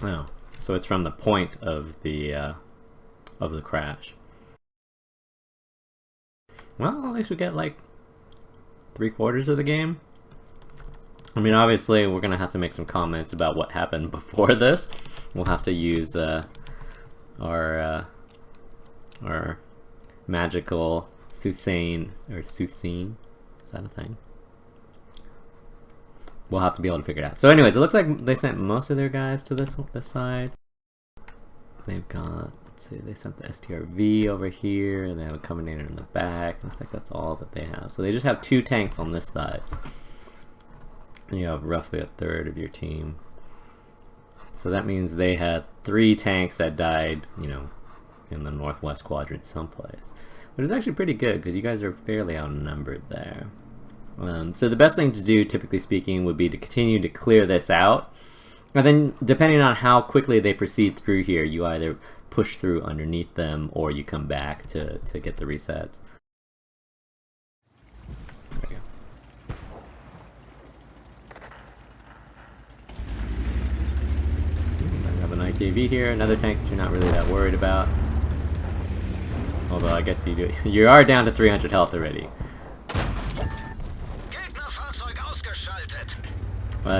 Oh, so it's from the point of the crash. Well, at least we get like 3/4 of the game. I mean, obviously, we're gonna have to make some comments about what happened before this. We'll have to use our magical soothsaying or soothsaying. Is that a thing? We'll have to be able to figure it out. So, anyways, it looks like they sent most of their guys to this side. They've got, let's see, they sent the STRV over here, and they have a Combinator in the back. Looks like that's all that they have. So they just have 2 tanks on this side. And you have roughly 1/3 of your team. So that means they had 3 tanks that died, you know, in the northwest quadrant someplace. But it's actually pretty good, because you guys are fairly outnumbered there. So the best thing to do, typically speaking, would be to continue to clear this out. And then, depending on how quickly they proceed through here, you either push through underneath them, or you come back to get the resets. There we go. I have an IKV here, another tank that you're not really that worried about. Although I guess you do. You are down to 300 health already.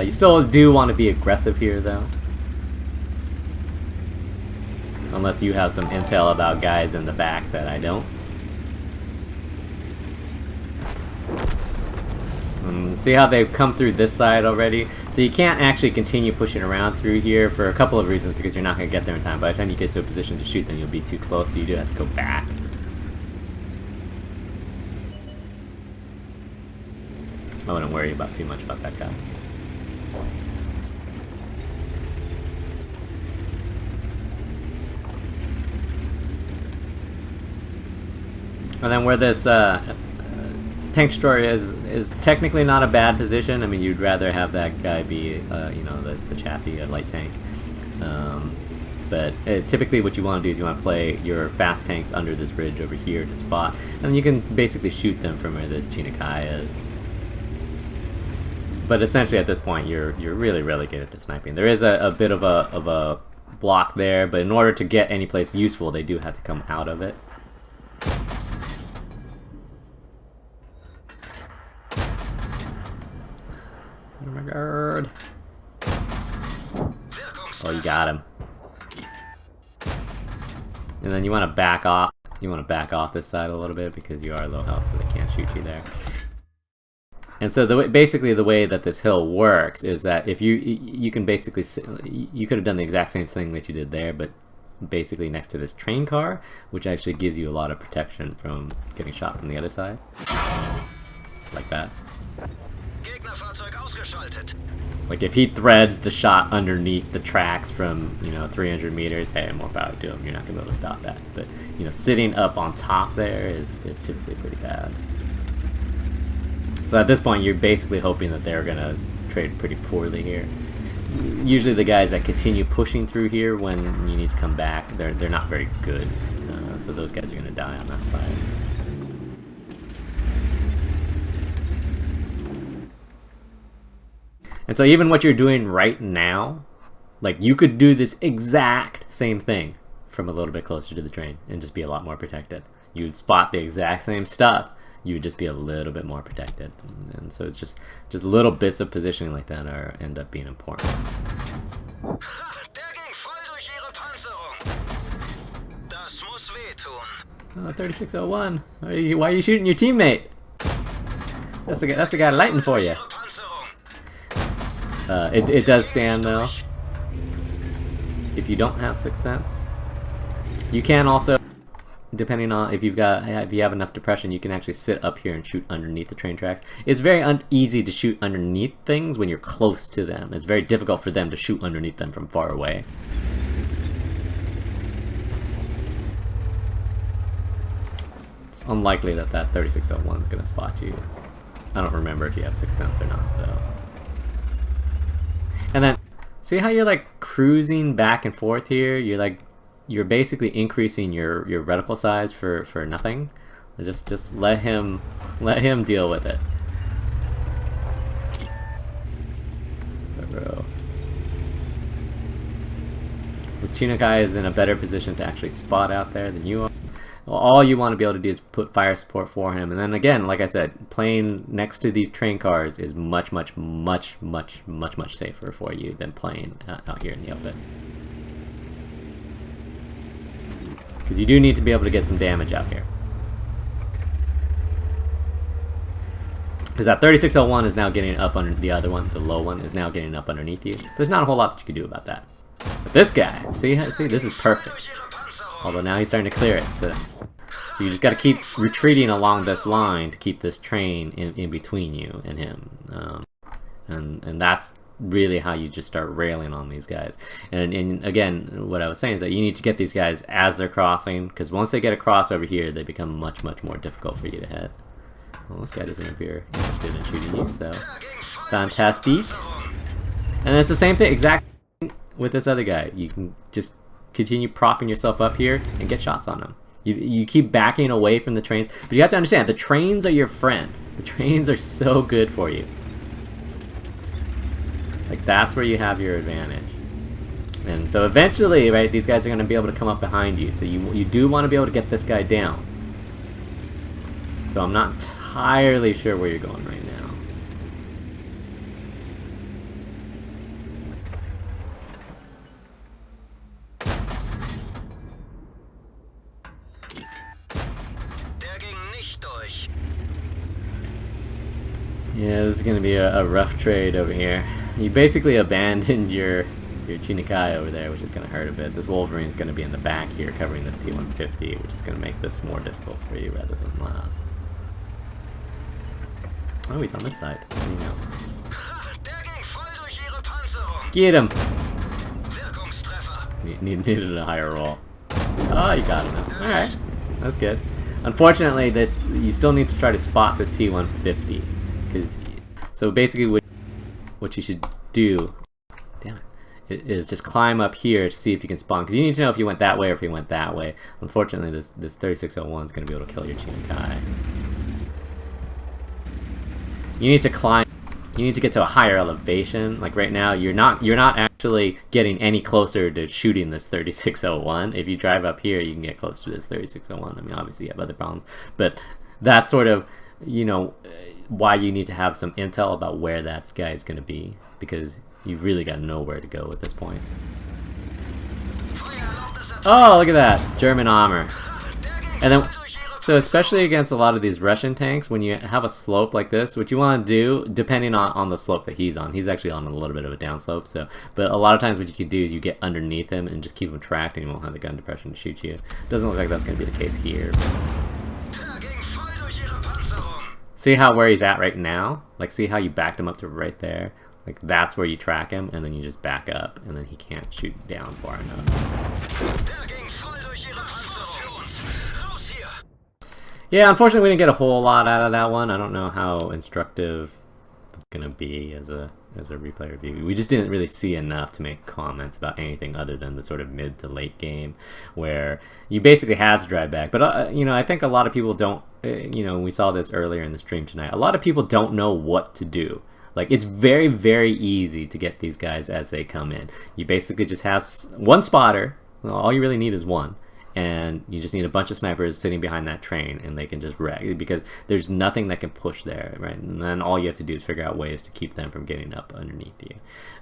You still do want to be aggressive here, though. Unless you have some intel about guys in the back that I don't. See how they've come through this side already? So you can't actually continue pushing around through here for a couple of reasons, because you're not going to get there in time. By the time you get to a position to shoot them, you'll be too close, so you do have to go back. I wouldn't worry about too much about that guy. And then where this tank destroyer is technically not a bad position. I mean, you'd rather have that guy be, you know, the Chaffee light tank. But typically what you want to do is you want to play your fast tanks under this bridge over here to spot. And you can basically shoot them from where this Chinokai is. But essentially at this point you're really relegated to sniping. There is a bit of a block there, but in order to get any place useful, they do have to come out of it. Oh my god. Oh, you got him. And then you want to back off. You want to back off this side a little bit because you are low health, so they can't shoot you there. And so basically the way that this hill works is that if you can basically, you could have done the exact same thing that you did there, but basically next to this train car, which actually gives you a lot of protection from getting shot from the other side. Like that. Like if he threads the shot underneath the tracks from, you know, 300 meters, hey, more power to him. You're not going to be able to stop that. But, you know, sitting up on top there is typically pretty bad. So at this point, you're basically hoping that they're going to trade pretty poorly here. Usually the guys that continue pushing through here when you need to come back, they're not very good. So those guys are going to die on that side. And so even what you're doing right now, like you could do this exact same thing from a little bit closer to the train and just be a lot more protected. You would spot the exact same stuff, you would just be a little bit more protected. And so it's just little bits of positioning like that end up being important. 3601. Why are you shooting your teammate? That's the guy lighting for you. It does stand though. If you don't have Sixth Sense, you can also, depending on if you have enough depression, you can actually sit up here and shoot underneath the train tracks. It's very easy to shoot underneath things when you're close to them. It's very difficult for them to shoot underneath them from far away. It's unlikely that 3601 is going to spot you. I don't remember if you have Sixth Sense or not, so. And then, see how you're like cruising back and forth here? You're basically increasing your reticle size for nothing. Just let him deal with it. This Chinokai is in a better position to actually spot out there than you are. All you want to be able to do is put fire support for him, and then again, like I said, playing next to these train cars is much safer for you than playing out here in the open. Because you do need to be able to get some damage out here. Because that 3601 is now getting up under the other one, the low one is now getting up underneath you. There's not a whole lot that you can do about that. But this guy, see, this is perfect. Although now he's starting to clear it, so you just got to keep retreating along this line to keep this train in between you and him, and that's really how you just start railing on these guys. And again, what I was saying is that you need to get these guys as they're crossing, because once they get across over here, they become much more difficult for you to hit. Well, this guy doesn't appear interested in shooting you, so fantastic. And it's the same thing exactly with this other guy. You can just continue propping yourself up here and get shots on him. You keep backing away from the trains, but you have to understand, the trains are your friend. The trains are so good for you. Like, that's where you have your advantage. And so eventually, right, these guys are going to be able to come up behind you, so you do want to be able to get this guy down. So I'm not entirely sure where you're going right now. Yeah, this is going to be a rough trade over here. You basically abandoned your Chinokai over there, which is going to hurt a bit. This Wolverine's going to be in the back here covering this T-150, which is going to make this more difficult for you rather than less. Oh, he's on this side. You know. Get him! Needed a higher roll. Oh, you got him now. Alright, that's good. Unfortunately, you still need to try to spot this T-150. So basically what you should do, damn it, is just climb up here to see if you can spawn. Because you need to know if you went that way or if you went that way. Unfortunately, this 3601 is going to be able to kill your Chinokai. You need to climb. You need to get to a higher elevation. Like right now, you're not actually getting any closer to shooting this 3601. If you drive up here, you can get closer to this 3601. I mean, obviously you have other problems, but that's sort of, you know, why you need to have some intel about where that guy is going to be, because you've really got to know where to go at this point. Oh, look at that German armor. And then, so especially against a lot of these Russian tanks, when you have a slope like this, what you want to do, depending on the slope that he's actually on a little bit of a downslope, so, but a lot of times what you can do is you get underneath him and just keep him tracked, and you won't have the gun depression to shoot you. Doesn't look like that's going to be the case here. See how where he's at right now? Like, see how you backed him up to right there? Like, that's where you track him, and then you just back up, and then he can't shoot down far enough. Yeah, unfortunately we didn't get a whole lot out of that one. I don't know how instructive it's gonna be as a replay review. We just didn't really see enough to make comments about anything other than the sort of mid to late game where you basically have to drive back. But you know, I think a lot of people don't, you know, we saw this earlier in the stream tonight, a lot of people don't know what to do. Like, it's very easy to get these guys as they come in. You basically just have one spotter. Well, all you really need is one. And you just need a bunch of snipers sitting behind that train, and they can just wreck, because there's nothing that can push there, right? And then all you have to do is figure out ways to keep them from getting up underneath you.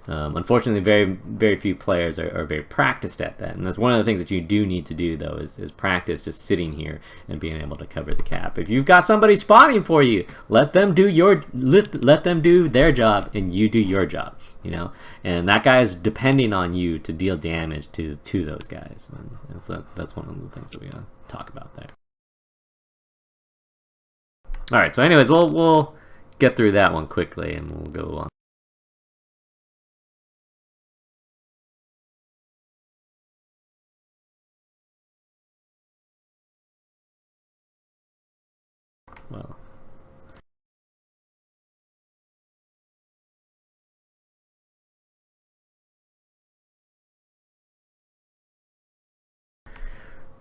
Unfortunately, very few players are very practiced at that, and that's one of the things that you do need to do, though, is practice just sitting here and being able to cover the cap. If you've got somebody spotting for you, let them do their job, and you do your job. You know, and that guy is depending on you to deal damage to those guys, and so that's one of the things that we gotta talk about there. All right, so anyways, we'll get through that one quickly, and we'll go on. Well.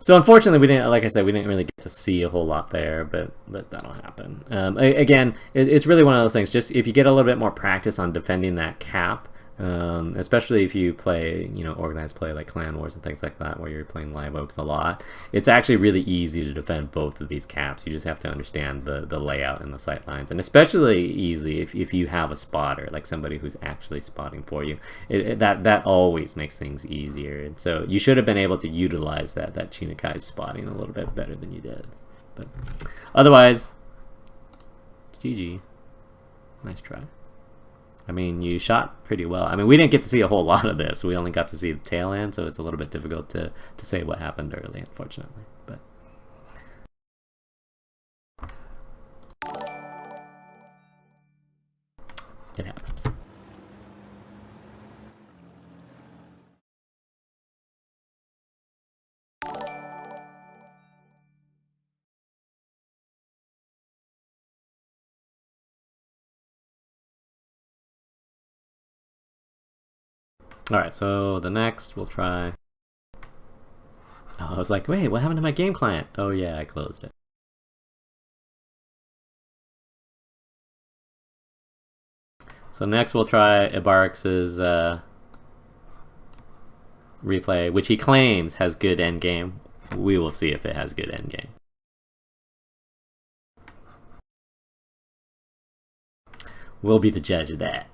So unfortunately, we didn't, like I said, we didn't really get to see a whole lot there, but that'll happen. Again, it's really one of those things. Just if you get a little bit more practice on defending that cap, Especially if you play, organized play like Clan Wars and things like that, where you're playing live oaks a lot. It's actually really easy to defend both of these caps. You just have to understand the layout and the sight lines, and especially easy if you have a spotter, like somebody who's actually spotting for you. That always makes things easier. And so you should have been able to utilize that Chinakai's spotting a little bit better than you did. But otherwise, GG. Nice try. I mean, you shot pretty well. I mean, we didn't get to see a whole lot of this. We only got to see the tail end, so it's a little bit difficult to say what happened early, unfortunately. But it happens. Alright, so the next we'll try... Oh, I was like, wait, what happened to my game client? Oh yeah, I closed it. So next we'll try ibarix's replay, which he claims has good endgame. We will see if it has good endgame. We'll be the judge of that.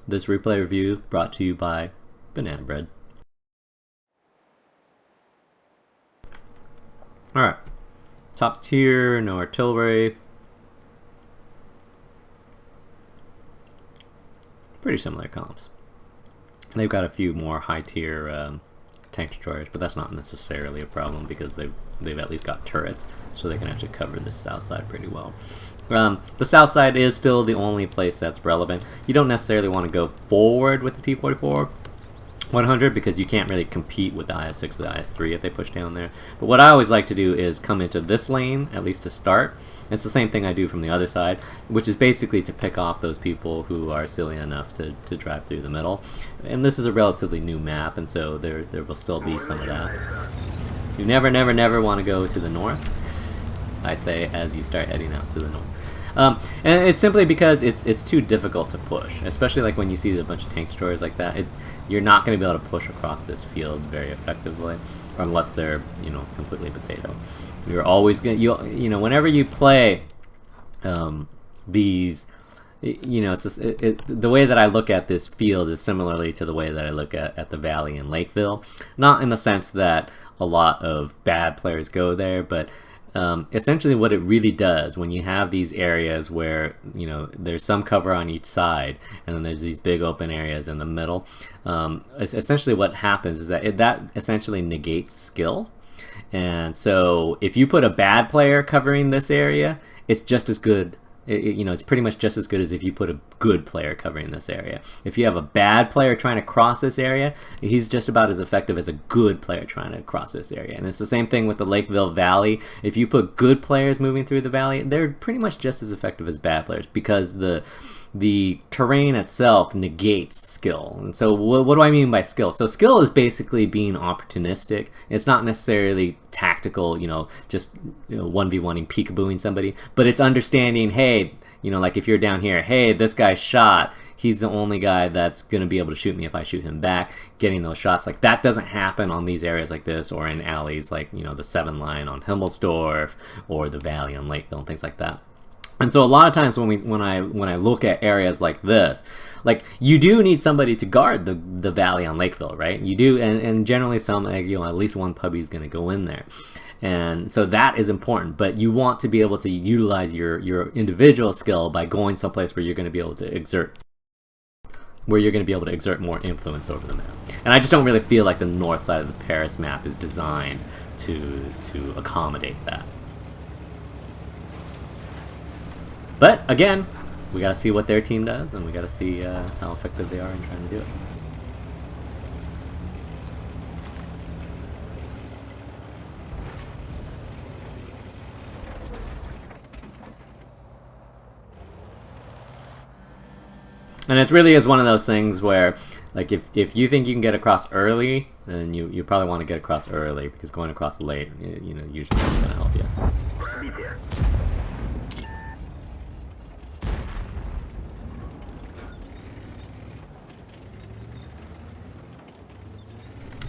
This replay review brought to you by Banana Bread. Alright. Top tier, no artillery. Pretty similar comps. They've got a few more high tier tank destroyers, but that's not necessarily a problem because they've at least got turrets, so they can actually cover this south side pretty well. The south side is still the only place that's relevant. You don't necessarily want to go forward with the T-44 100 because you can't really compete with the IS-6 or the IS-3 if they push down there. But what I always like to do is come into this lane, at least to start. It's the same thing I do from the other side, which is basically to pick off those people who are silly enough to drive through the middle. And this is a relatively new map, and so there will still be some of that. You never, never, never want to go to the north, I say, as you start heading out to the north. And it's simply because it's too difficult to push, especially like when you see a bunch of tank destroyers like that. You're not going to be able to push across this field very effectively, unless they're completely potato. You're always going whenever you play these, it's just, the way that I look at this field is similarly to the way that I look at the Valley in Lakeville. Not in the sense that a lot of bad players go there, but essentially what it really does when you have these areas where there's some cover on each side and then there's these big open areas in the middle, essentially what happens is that that essentially negates skill. And so if you put a bad player covering this area, it's just as good. It's pretty much just as good as if you put a good player covering this area. If you have a bad player trying to cross this area, he's just about as effective as a good player trying to cross this area. And it's the same thing with the Lakeville Valley. If you put good players moving through the valley, they're pretty much just as effective as bad players because the terrain itself negates skill. And so what do I mean by skill? So skill is basically being opportunistic. It's not necessarily tactical, just 1v1ing, peekabooing somebody, but it's understanding, hey, like if you're down here, hey, this guy's shot, he's the only guy that's going to be able to shoot me if I shoot him back, getting those shots. Like that doesn't happen on these areas like this or in alleys like, the 7 line on Himmelsdorf or the Valley on Lakeville and things like that. And so a lot of times when I look at areas like this, like you do need somebody to guard the Valley on Lakeville, right? You do, and generally some at least one puppy is going to go in there. And so that is important, but you want to be able to utilize your individual skill by going someplace where you're going to be able to exert more influence over the map. And I just don't really feel like the north side of the Paris map is designed to accommodate that. But again, we gotta see what their team does, and we gotta see how effective they are in trying to do it. And it really is one of those things where, like, if you think you can get across early, then you probably want to get across early, because going across late, you know, usually isn't going to help you.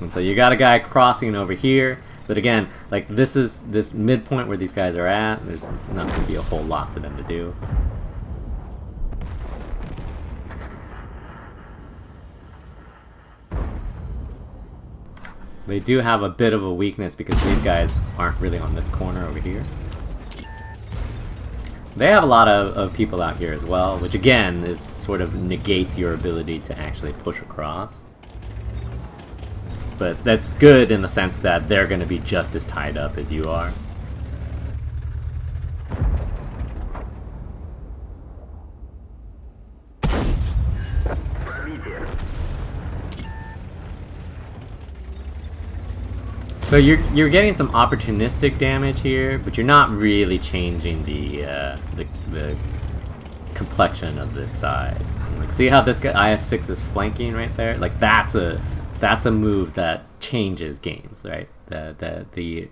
And so you got a guy crossing over here, but again, like, this midpoint where these guys are at, there's not going to be a whole lot for them to do. They do have a bit of a weakness because these guys aren't really on this corner over here. They have a lot of people out here as well, which again is sort of negates your ability to actually push across. But that's good in the sense that they're going to be just as tied up as you are. So you're getting some opportunistic damage here, but you're not really changing the complexion of this side. Like, see how this guy IS-6 is flanking right there? Like, that's a move that changes games, right? The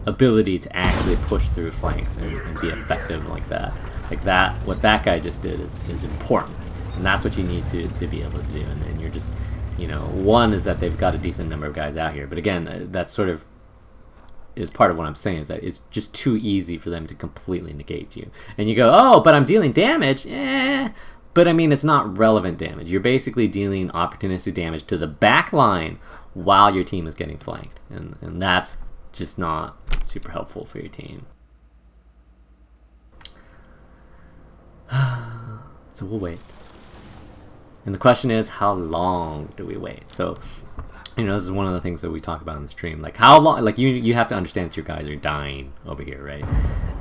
ability to actually push through flanks and be effective like that. Like that, what that guy just did is important, and that's what you need to be able to do. And you're just, you know, one is that they've got a decent number of guys out here, but again, that sort of is part of what I'm saying, is that it's just too easy for them to completely negate you. And you go, oh, but I'm dealing damage. But I mean, it's not relevant damage. You're basically dealing opportunistic damage to the back line while your team is getting flanked. And that's just not super helpful for your team. So we'll wait. And the question is, how long do we wait? So, you know, this is one of the things that we talk about in the stream. Like, how long? Like, you have to understand that your guys are dying over here, right?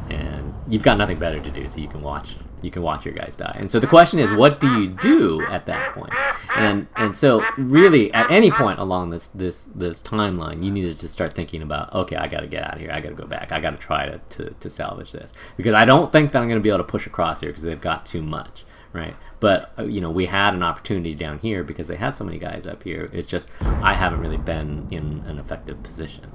And you've got nothing better to do, so you can watch your guys die. And so the question is, what do you do at that point? And so really, at any point along this timeline, you need to just start thinking about, okay, I got to get out of here. I got to go back. I got to try to salvage this, because I don't think that I'm going to be able to push across here because they've got too much. Right, but you know, we had an opportunity down here because they had so many guys up here. It's just I haven't really been in an effective position.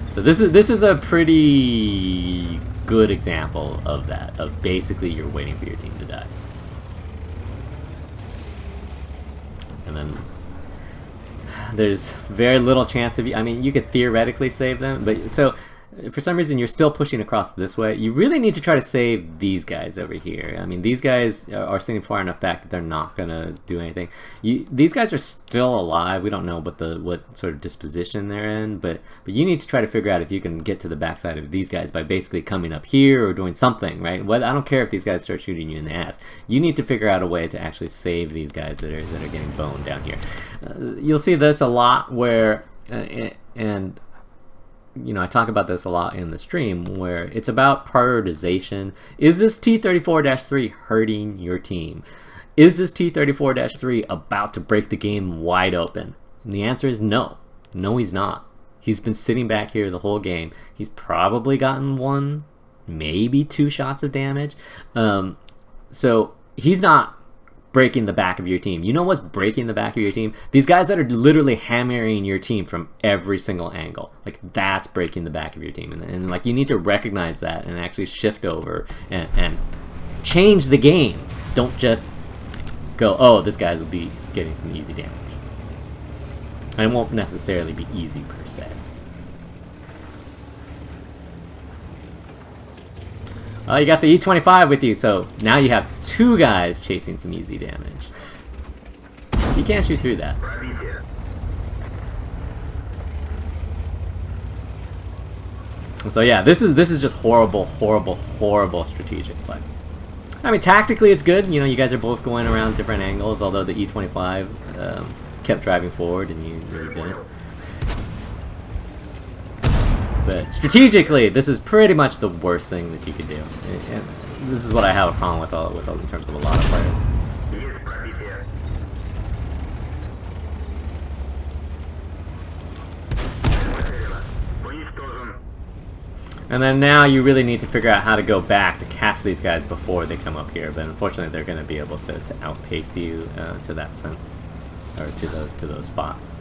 So this is a pretty good example of that, of basically you're waiting for your team to die, and then there's very little chance of you. I mean, you could theoretically save them, but so for some reason you're still pushing across this way. You really need to try to save these guys over here. I mean, these guys are sitting far enough back that they're not gonna do anything. These guys are still alive. We don't know what sort of disposition they're in, but you need to try to figure out if you can get to the backside of these guys by basically coming up here or doing something, right? I don't care if these guys start shooting you in the ass. You need to figure out a way to actually save these guys that are getting boned down here. You'll see this a lot where and you know, I talk about this a lot in the stream, where it's about prioritization. Is this T-34-3 hurting your team? Is this T-34-3 about to break the game wide open? And the answer is no. No, he's not. He's been sitting back here the whole game. He's probably gotten 1, maybe 2 shots of damage. So he's not breaking the back of your team. You know what's breaking the back of your team? These guys that are literally hammering your team from every single angle. Like, that's breaking the back of your team. And like, you need to recognize that and actually shift over and change the game. Don't just go, oh, this guy's will be getting some easy damage. And it won't necessarily be easy per se. You got the E-25 with you, so now you have 2 guys chasing some easy damage. You can't shoot through that. And so yeah, this is just horrible strategic play. I mean, tactically it's good. You know, you guys are both going around different angles, although the E-25 kept driving forward and you really didn't. But strategically, this is pretty much the worst thing that you could do. And this is what I have a problem with in terms of a lot of players. And then now you really need to figure out how to go back to catch these guys before they come up here. But unfortunately, they're going to be able to outpace you to that sense, or to those spots.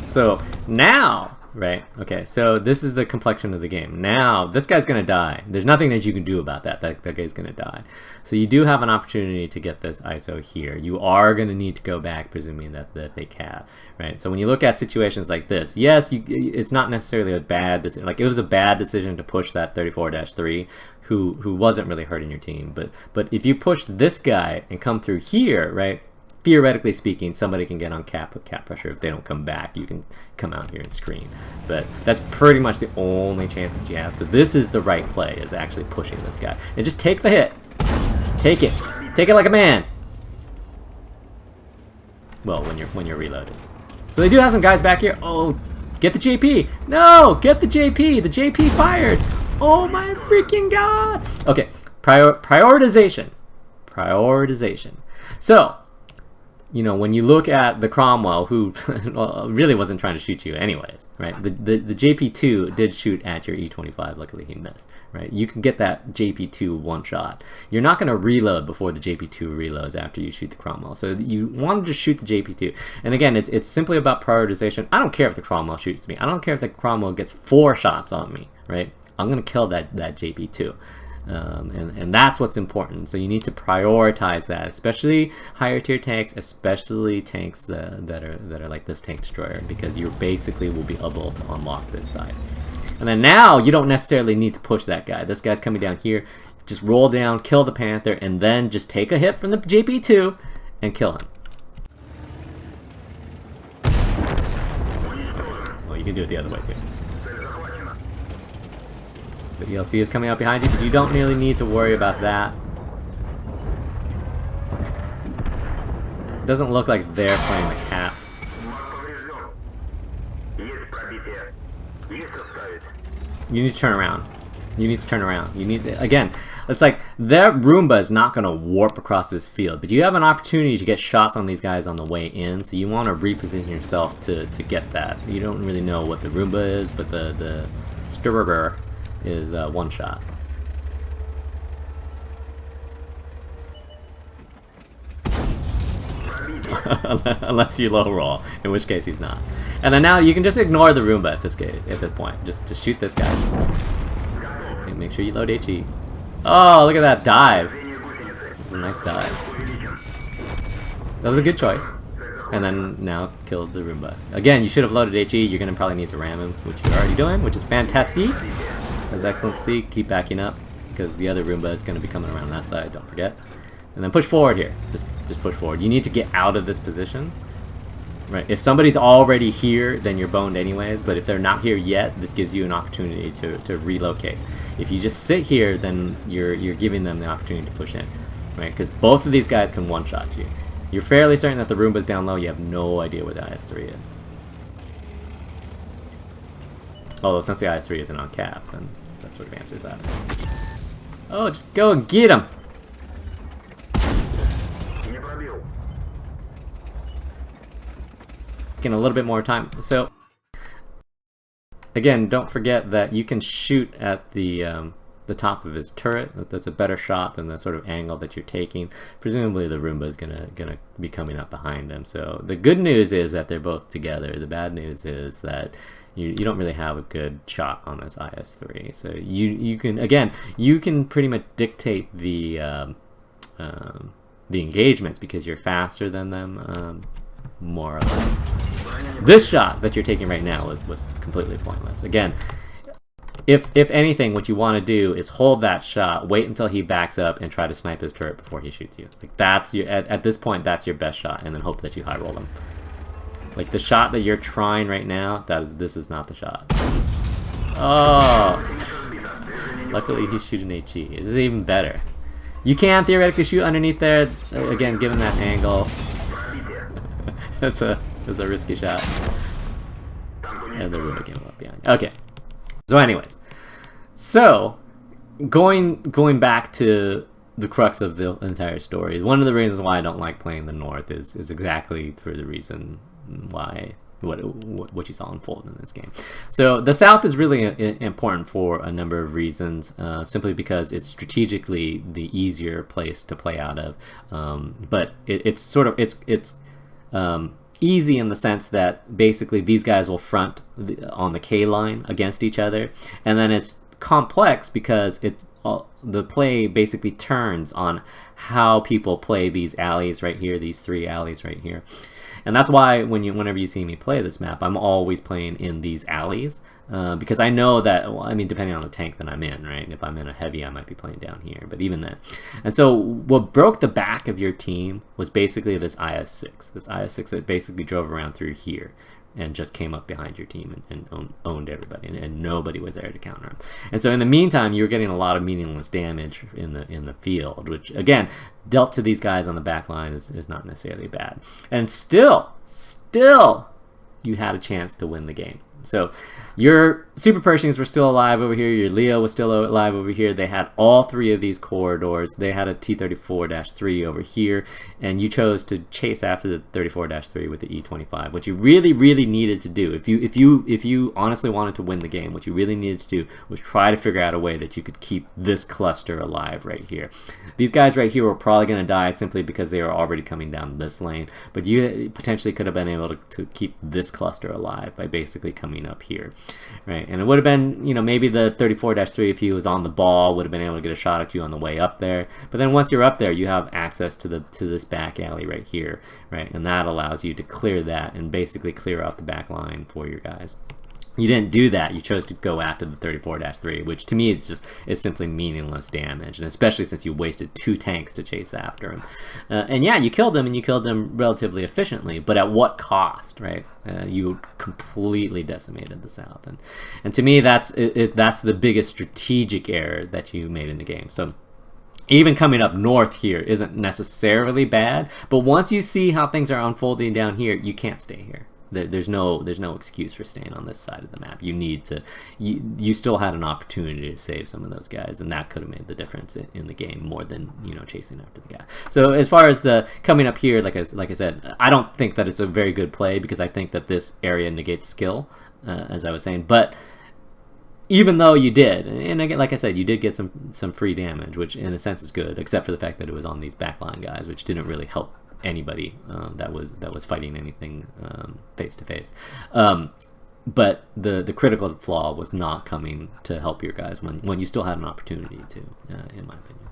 So now, right? Okay, so this is the complexion of the game. Now, this guy's gonna die. There's nothing that you can do about that. That guy's gonna die. So you do have an opportunity to get this ISO here. You are gonna need to go back, presuming that they cap, right? So when you look at situations like this, yes, it's not necessarily a bad decision. Like, it was a bad decision to push that 34-3, who wasn't really hurting your team. But if you pushed this guy and come through here, right? Theoretically speaking, somebody can get on cap with cap pressure. If they don't come back, you can come out here and screen. But that's pretty much the only chance that you have. So this is the right play, is actually pushing this guy. And just take the hit. Just take it. Take it like a man. Well, when you're reloaded. So they do have some guys back here. Oh, get the JP. No, get the JP. The JP fired. Oh my freaking god. Okay, prioritization. Prioritization. So, you know, when you look at the Cromwell, who really wasn't trying to shoot you anyways, right? The JP2 did shoot at your E25. Luckily, he missed, right? You can get that JP2 one shot. You're not going to reload before the JP2 reloads after you shoot the Cromwell. So you want to just shoot the JP2. And again, it's simply about prioritization. I don't care if the Cromwell shoots me. I don't care if the Cromwell gets 4 shots on me, right? I'm going to kill that JP2. And that's what's important. So you need to prioritize that, especially higher tier tanks, especially tanks that are like this tank destroyer, because you basically will be able to unlock this side. And then now you don't necessarily need to push that guy. This guy's coming down here. Just roll down, kill the Panther, and then just take a hit from the JP2 and kill him. Well, you can do it the other way too. The ELC is coming up behind you, but you don't really need to worry about that. It doesn't look like they're playing the cap. You need to turn around. You need to turn around. You need to, again, it's like their Roomba is not going to warp across this field, but you have an opportunity to get shots on these guys on the way in, so you want to reposition yourself to get that. You don't really know what the Roomba is, but the Sturber is one shot. Unless you low roll, in which case he's not. And then now you can just ignore the Roomba at this point. Just shoot this guy. And make sure you load HE. Oh, look at that dive. That's a nice dive. That was a good choice. And then now killed the Roomba. Again, you should have loaded HE. You're gonna probably need to ram him, which you're already doing, which is fantastic. That's excellent to see. Keep backing up, because the other Roomba is going to be coming around that side, don't forget. And then push forward here. Just push forward. You need to get out of this position. Right? If somebody's already here, then you're boned anyways, but if they're not here yet, this gives you an opportunity to relocate. If you just sit here, then you're giving them the opportunity to push in. Right? Because both of these guys can one-shot you. You're fairly certain that the Roomba's down low, you have no idea where the IS-3 is. Although since the IS-3 isn't on cap, then that sort of answers that. Oh, just go and get him! Getting a little bit more time. So, again, don't forget that you can shoot at the top of his turret. That's a better shot than the sort of angle that you're taking. Presumably the Roomba is gonna be coming up behind him. So the good news is that they're both together. The bad news is that you don't really have a good shot on this IS-3. So you can, again, you can pretty much dictate the engagements because you're faster than them, more or less. This shot that you're taking right now was completely pointless. Again, if anything, what you want to do is hold that shot, wait until he backs up, and try to snipe his turret before he shoots you. Like that's your at this point, that's your best shot, and then hope that you high roll him. Like the shot that you're trying right now, this is not the shot. Oh, luckily he's shooting HE. This is even better. You can theoretically shoot underneath there. Again, given that angle, that's a risky shot. And the Roomba came up behind. Okay. So anyways, so going back to the crux of the entire story. One of the reasons why I don't like playing the North is exactly for the reason why what you saw unfold in this game. So the South is really important for a number of reasons, simply because it's strategically the easier place to play out of. But it's sort of easy in the sense that basically these guys will front on the K line against each other, and then it's complex because the play basically turns on how people play these alleys right here, these 3 alleys right here. And that's why whenever you see me play this map, I'm always playing in these alleys, because I know that, well, I mean, depending on the tank that I'm in, right? If I'm in a heavy, I might be playing down here, but even then. And so what broke the back of your team was basically this IS-6. This IS-6 that basically drove around through here and just came up behind your team and owned everybody, and nobody was there to counter him. And so in the meantime, you were getting a lot of meaningless damage in the field, which again, dealt to these guys on the back line is not necessarily bad. And still, you had a chance to win the game. So your Super Pershings were still alive over here. Your Leo was still alive over here. They had all 3 of these corridors. They had a T-34-3 over here, and you chose to chase after the 34-3 with the E-25, which you really needed to do. If you honestly wanted to win the game, what you really needed to do was try to figure out a way that you could keep this cluster alive right here. These guys right here were probably going to die simply because they were already coming down this lane, but you potentially could have been able to keep this cluster alive by basically coming up here, right? And it would have been, you know, maybe the 34-3, if he was on the ball, would have been able to get a shot at you on the way up there. But then once you're up there, you have access to this back alley right here, right? And that allows you to clear that and basically clear off the back line for your guys. You didn't do that. You chose to go after the 34-3, which to me is simply meaningless damage, and especially since you wasted 2 tanks to chase after him. And yeah, you killed him, and you killed him relatively efficiently, but at what cost, right? You completely decimated the South, and to me, that's the biggest strategic error that you made in the game. So even coming up north here isn't necessarily bad, but once you see how things are unfolding down here, you can't stay here. There's no excuse for staying on this side of the map. You need to. You still had an opportunity to save some of those guys, and that could have made the difference in the game more than, you know, chasing after the guy. So as far as coming up here, like I said, I don't think that it's a very good play because I think that this area negates skill, as I was saying. But even though you did, and again, like I said, you did get some free damage, which in a sense is good, except for the fact that it was on these backline guys, which didn't really help anybody that was fighting anything face to face. But the critical flaw was not coming to help your guys when you still had an opportunity to, in my opinion.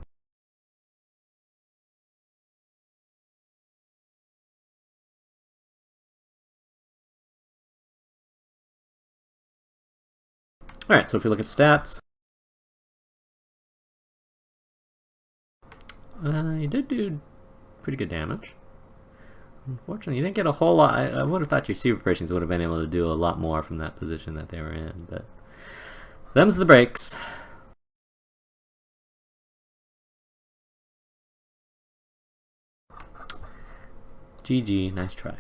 All right, so if we look at stats, you did do pretty good damage. Unfortunately, you didn't get a whole lot. I would have thought your Super Pershings would have been able to do a lot more from that position that they were in, but them's the breaks. GG, nice try.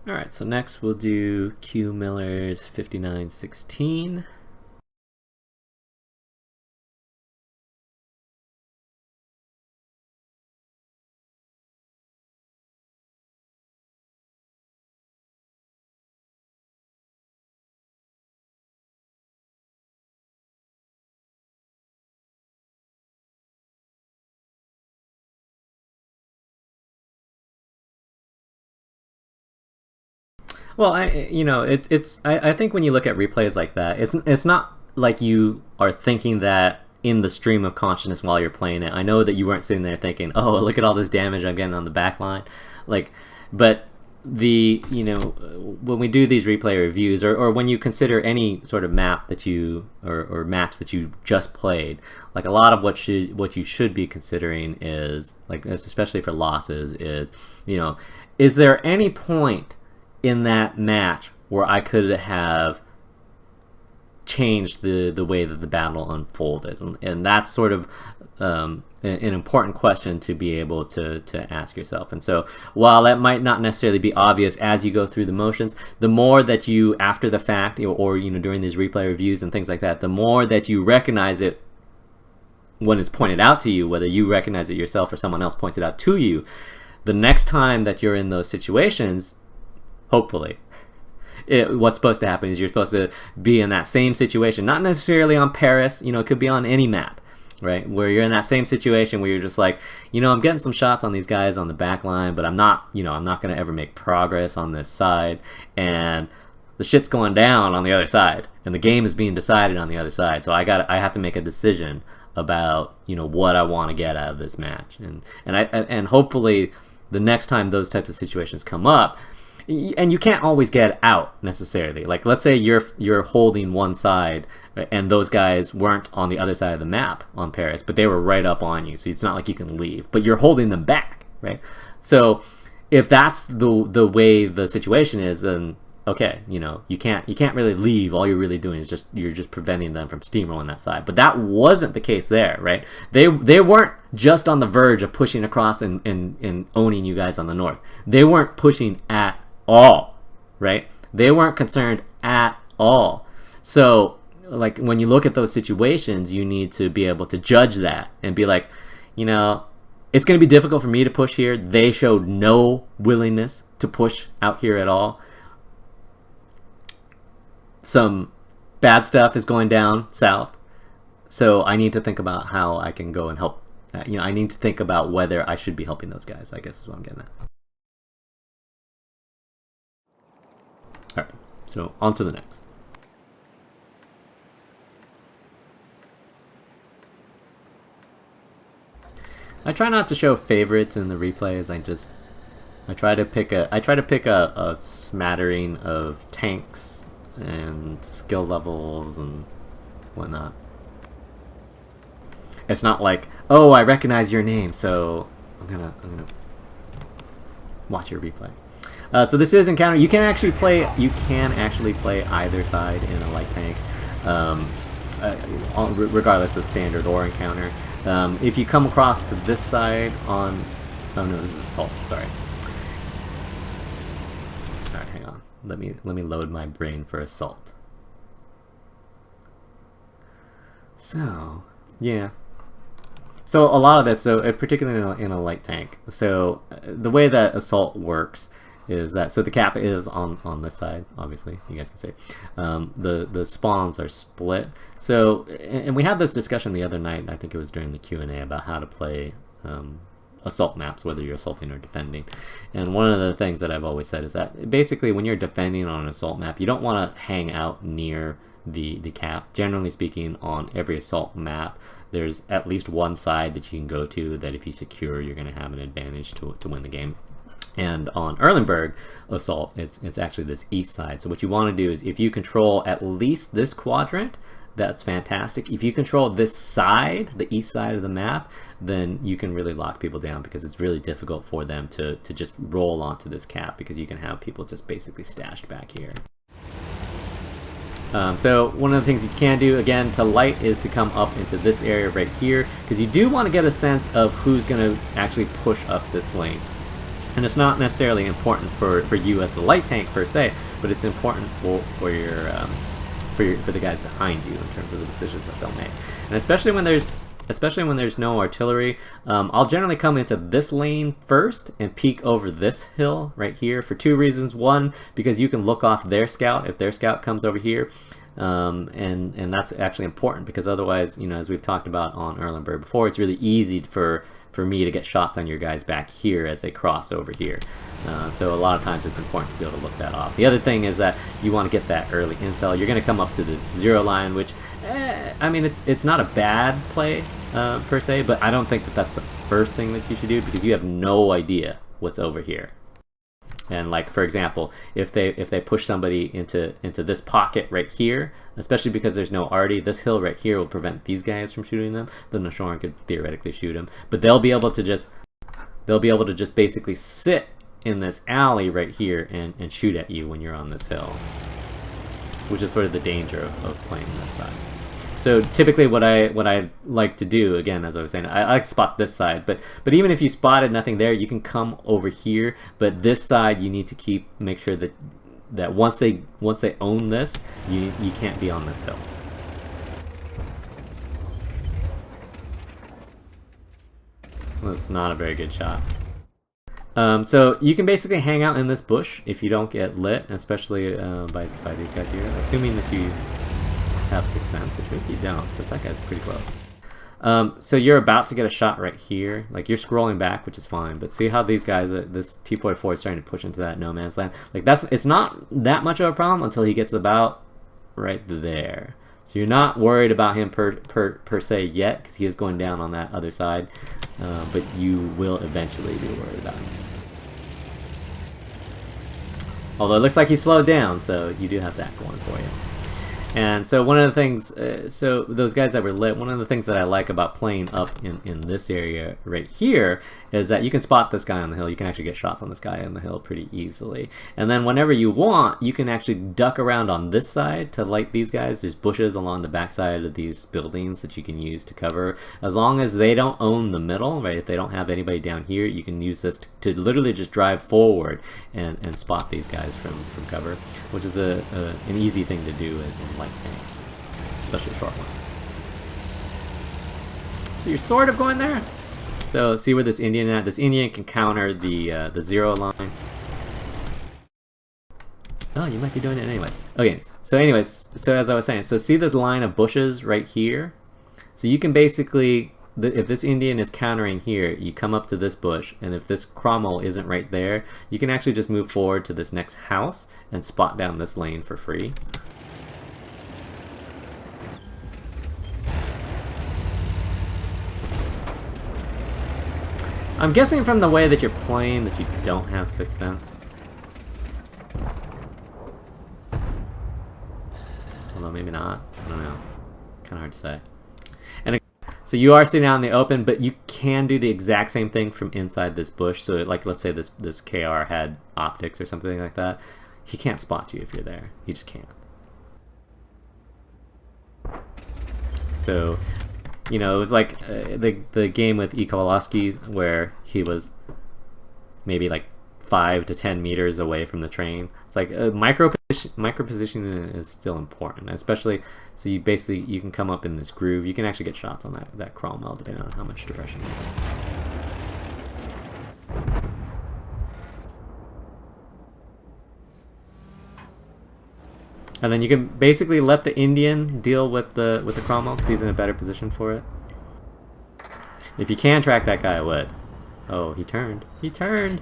Alright, so next we'll do Q Miller's 5916. Well, I think when you look at replays like that, it's not like you are thinking that in the stream of consciousness while you're playing it. I know that you weren't sitting there thinking, "Oh, look at all this damage I'm getting on the back line," but when we do these replay reviews, or when you consider any sort of map that you or match that you just played, like a lot of what you should be considering is, like, especially for losses, is, is there any point in that match where I could have changed the way that the battle unfolded, and that's sort of an important question to be able to ask yourself. And so while that might not necessarily be obvious as you go through the motions, the more that you, after the fact, or during these replay reviews and things like that, the more that you recognize it when it's pointed out to you, whether you recognize it yourself or someone else points it out to you, the next time that you're in those situations, hopefully, what's supposed to happen is you're supposed to be in that same situation, not necessarily on Paris, it could be on any map, right? Where you're in that same situation where you're just like, I'm getting some shots on these guys on the back line, but I'm not going to ever make progress on this side, and the shit's going down on the other side, and the game is being decided on the other side. So I have to make a decision about, what I want to get out of this match, and hopefully the next time those types of situations come up. And you can't always get out necessarily. Like, let's say you're holding one side, and those guys weren't on the other side of the map on Paris, but they were right up on you. So it's not like you can leave, but you're holding them back, right? So if that's the way the situation is, then okay, you can't really leave. All you're really doing is you're just preventing them from steamrolling that side. But that wasn't the case there, right? They weren't just on the verge of pushing across and owning you guys on the north. They weren't pushing at all, right? They weren't concerned at all. So, like, when you look at those situations, you need to be able to judge that and be like, it's going to be difficult for me to push here. They showed no willingness to push out here at all. Some bad stuff is going down south, so I need to think about how I can go and help. I need to think about whether I should be helping those guys, I guess is what I'm getting at. Alright, so on to the next. I try not to show favorites in the replays. I try to pick a smattering of tanks and skill levels and whatnot. It's not like, oh, I recognize your name, so I'm gonna watch your replay. So this is encounter. You can actually play either side in a light tank, regardless of standard or encounter. If you come across to this side on, oh no, this is assault. Sorry. All right, hang on. Let me load my brain for assault. So yeah. So a lot of this, particularly in a light tank. So the way that assault works is that, so the cap is on this side, obviously, you guys can see. The spawns are split. So, and we had this discussion the other night, I think it was during the Q&A, about how to play assault maps, whether you're assaulting or defending. And one of the things that I've always said is that basically when you're defending on an assault map, you don't want to hang out near the cap. Generally speaking, on every assault map, there's at least one side that you can go to that if you secure, you're going to have an advantage to win the game. And on Erlenberg assault, it's actually this east side. So what you want to do is, if you control at least this quadrant, that's fantastic. If you control this side, the east side of the map, then you can really lock people down, because it's really difficult for them to just roll onto this cap, because you can have people just basically stashed back here. So one of the things you can do, again, to light, is to come up into this area right here, because you do want to get a sense of who's going to actually push up this lane. And it's not necessarily important for you as the light tank per se, but it's important for the guys behind you in terms of the decisions that they'll make. And especially when there's no artillery, I'll generally come into this lane first and peek over this hill right here for two reasons. One, because you can look off their scout if their scout comes over here. And that's actually important, because otherwise, as we've talked about on Erlenberg before, it's really easy for me to get shots on your guys back here as they cross over here. So a lot of times it's important to be able to look that off. The other thing is that you want to get that early intel. You're going to come up to this zero line, which, I mean, it's not a bad play per se, but I don't think that that's the first thing that you should do, because you have no idea what's over here. And like, for example, if they push somebody into this pocket right here, especially because there's no arty, this hill right here will prevent these guys from shooting them. The Noshoran could theoretically shoot him, but they'll be able to just basically sit in this alley right here and shoot at you when you're on this hill, which is sort of the danger of playing this side. So typically what I like to do, again, as I was saying, I like to spot this side, but even if you spotted nothing there, you can come over here, but this side you need to make sure that once they own this, you can't be on this hill. That's not a very good shot. So you can basically hang out in this bush if you don't get lit, especially by these guys here, assuming that you have 6th sense, which maybe you don't, since that guy's pretty close. So you're about to get a shot right here. Like, you're scrolling back, which is fine, but see how these guys, this T-44 is starting to push into that no man's land. Like, it's not that much of a problem until he gets about right there. So you're not worried about him per se yet, because he is going down on that other side, but you will eventually be worried about him. Although it looks like he slowed down, so you do have that going for you. And so one of the things, so those guys that were lit, one of the things that I like about playing up in this area right here is that you can spot this guy on the hill. You can actually get shots on this guy on the hill pretty easily. And then whenever you want, you can actually duck around on this side to light these guys. There's bushes along the backside of these buildings that you can use to cover. As long as they don't own the middle, right? If they don't have anybody down here, you can use this to literally just drive forward and spot these guys from cover, which is an easy thing to do in light tanks, especially short one. So you're sort of going there. So see where this Indian at? This Indian can counter the 0 line. Oh, you might be doing it anyways. Okay, so anyways, so as I was saying, so see this line of bushes right here? So you can basically, if this Indian is countering here, you come up to this bush, and if this Cromwell isn't right there, you can actually just move forward to this next house and spot down this lane for free. I'm guessing from the way that you're playing that you don't have 6th sense. Although maybe not. I don't know. Kind of hard to say. And so you are sitting out in the open, but you can do the exact same thing from inside this bush. So like, let's say this KR had optics or something like that. He can't spot you if you're there. He just can't. So, you know, it was like the game with ekawalaski where he was maybe like 5 to 10 meters away from the train. It's like micro positioning is still important, especially so you can come up in this groove. You can actually get shots on that Cromwell depending on how much depression you have. And then you can basically let the Indian deal with the Cromwell because he's in a better position for it. If you can track that guy, I would. Oh, he turned. He turned.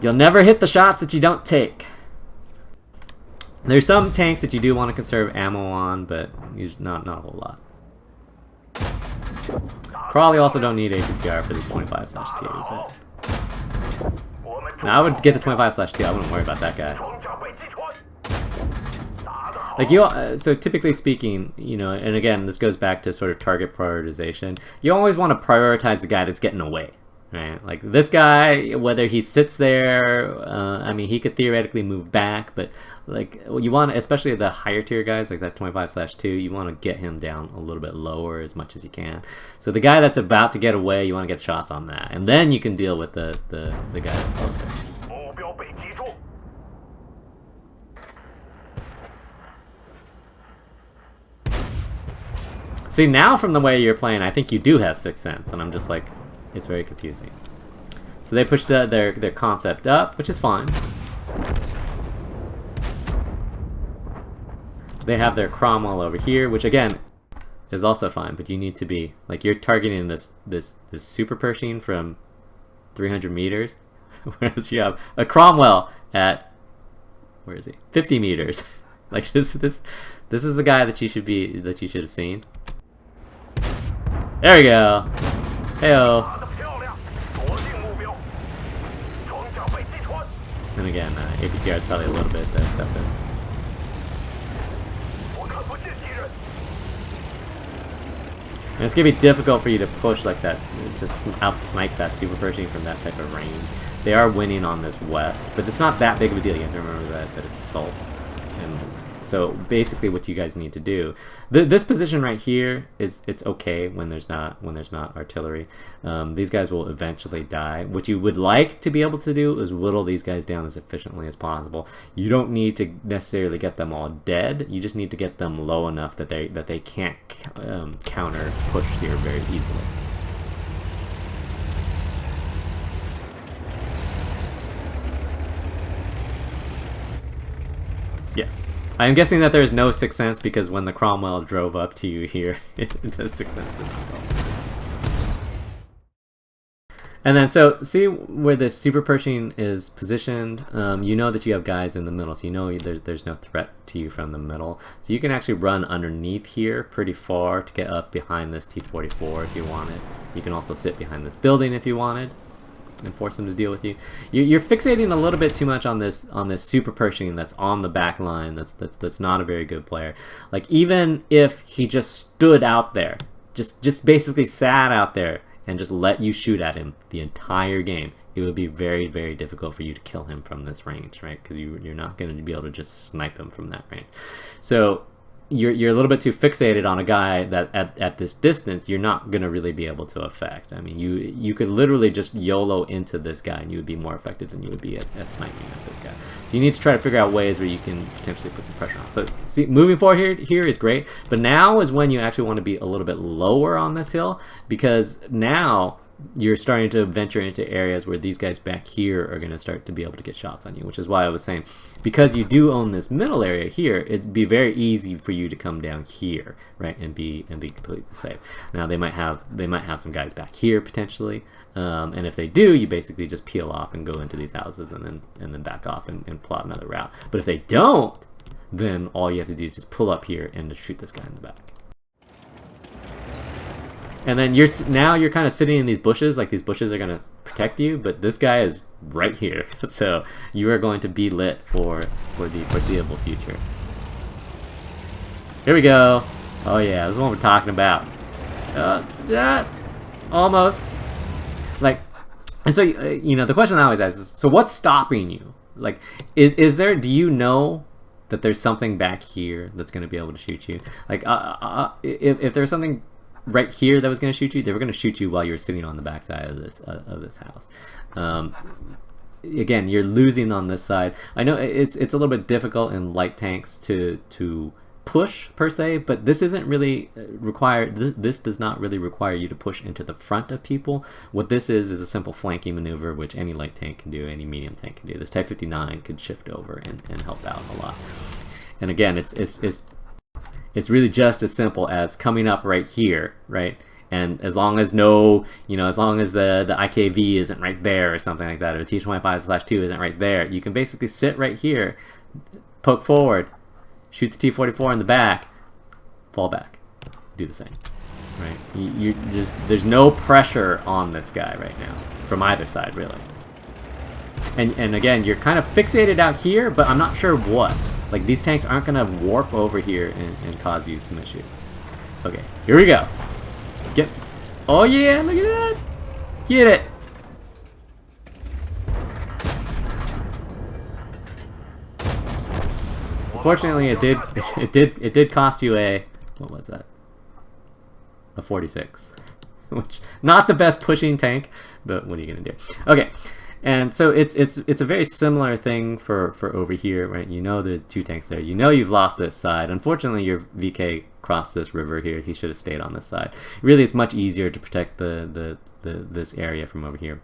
You'll never hit the shots that you don't take. There's some tanks that you do want to conserve ammo on, but not a whole lot. Probably also don't need APCR for the 25/2, but now I would get the 25/2. I wouldn't worry about that guy. Like so typically speaking, you know, and again, this goes back to sort of target prioritization. You always want to prioritize the guy that's getting away, right? Like this guy, whether he sits there, I mean, he could theoretically move back, but like you want, especially the higher tier guys like that 25/2, you want to get him down a little bit lower as much as you can. So the guy that's about to get away, you want to get shots on that, and then you can deal with the guy that's closer. See, now from the way you're playing, I think you do have 6th sense, and I'm just like, it's very confusing. So they pushed their concept up, which is fine. They have their Cromwell over here, which again is also fine, but you need to be like you're targeting this super Pershing from 300 meters, whereas you have a Cromwell at, where is he? 50 meters. Like this is the guy that you should have seen. There we go. Heyo. And again, APCR is probably a little bit excessive. And it's gonna be difficult for you to push like that, to out-snipe that super Pershing from that type of range. they are winning on this west, but it's not that big of a deal. You have to remember that it's assault. And so basically what you guys need to do, this position right here it's okay when there's not artillery. These guys will eventually die. What you would like to be able to do is whittle these guys down as efficiently as possible. You don't need to necessarily get them all dead. You just need to get them low enough that they can't counter push here very easily. Yes. I'm guessing that there's no Sixth Sense because when the Cromwell drove up to you here, the Sixth Sense did not go. And then, so, see where the super Pershing is positioned? You know that you have guys in the middle, so you know there's no threat to you from the middle. So you can actually run underneath here pretty far to get up behind this T-44 if you wanted. You can also sit behind this building if you wanted and force them to deal with you. You're fixating a little bit too much on this super Pershing that's on the back line. That's not a very good player. Like, even if he just stood out there, just basically sat out there and just let you shoot at him the entire game, it would be very, very difficult for you to kill him from this range, right? Because you're not going to be able to just snipe him from that range. So you're a little bit too fixated on a guy that at this distance you're not going to really be able to affect. I mean, you could literally just YOLO into this guy and you would be more effective than you would be at sniping at this guy. So you need to try to figure out ways where you can potentially put some pressure on. So see, moving forward here is great, but now is when you actually want to be a little bit lower on this hill, because now you're starting to venture into areas where these guys back here are going to start to be able to get shots on you, which is why I was saying, because you do own this middle area here, it'd be very easy for you to come down here, right, and be completely safe. Now they might have some guys back here potentially, and if they do, you basically just peel off and go into these houses and then back off and plot another route. But if they don't, then all you have to do is just pull up here and just shoot this guy in the back. And then you're kind of sitting in these bushes, like these bushes are going to protect you, but this guy is right here. So you are going to be lit for the foreseeable future. Here we go. Oh yeah, this is what we're talking about. Almost. Like, and so, you know, the question I always ask is, so what's stopping you? Like, is there, do you know that there's something back here that's going to be able to shoot you? Like, if there's something right here that was going to shoot you, they were going to shoot you while you were sitting on the backside of this house. Again, you're losing on this side. I know it's a little bit difficult in light tanks to push per se, but this isn't really required. This does not really require you to push into the front of people. What this is a simple flanking maneuver, which any light tank can do, any medium tank can do. This Type 59 could shift over and help out a lot. And again, it's really just as simple as coming up right here, right? And as long as as long as the IKV isn't right there or something like that, or the T-25/2 isn't right there, you can basically sit right here, poke forward, shoot the T-44 in the back, fall back, do the same, right? There's no pressure on this guy right now from either side, really. And again, you're kind of fixated out here, but I'm not sure what. Like, these tanks aren't going to warp over here and cause you some issues. Okay, here we go. Oh yeah, look at that. Get it. Unfortunately, it did cost you a, what was that? A 46. Which, not the best pushing tank, but what are you going to do? Okay. And so it's a very similar thing for over here, right? You know the two tanks there. You know you've lost this side. Unfortunately, your VK crossed this river here. He should have stayed on this side. Really, it's much easier to protect this area from over here.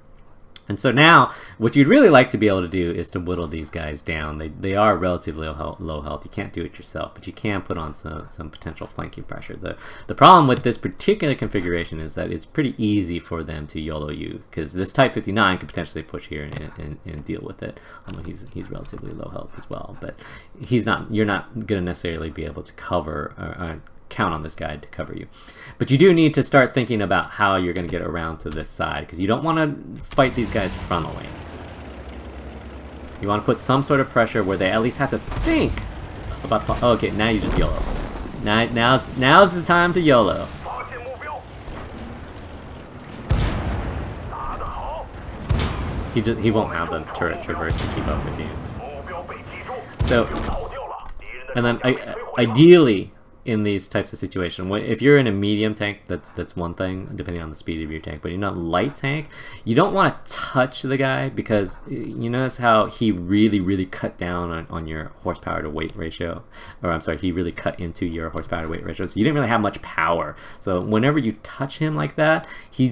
And so now, what you'd really like to be able to do is to whittle these guys down. They are relatively low health. You can't do it yourself, but you can put on some potential flanking pressure. The problem with this particular configuration is that it's pretty easy for them to YOLO you, because this Type 59 could potentially push here and deal with it, although he's relatively low health as well. But you're not going to necessarily be able to cover or count on this guy to cover you. But you do need to start thinking about how you're going to get around to this side, because you don't want to fight these guys frontally. You want to put some sort of pressure where they at least have to think about the, oh, okay, now you just YOLO. Now's the time to YOLO. he won't have the turret traverse to keep up with you. So, and then ideally in these types of situations, if you're in a medium tank, that's one thing, depending on the speed of your tank. But you're not a light tank, you don't want to touch the guy, because you notice how he really cut down on your horsepower to weight ratio, or I'm sorry, he really cut into your horsepower to weight ratio. So you didn't really have much power. So whenever you touch him like that, you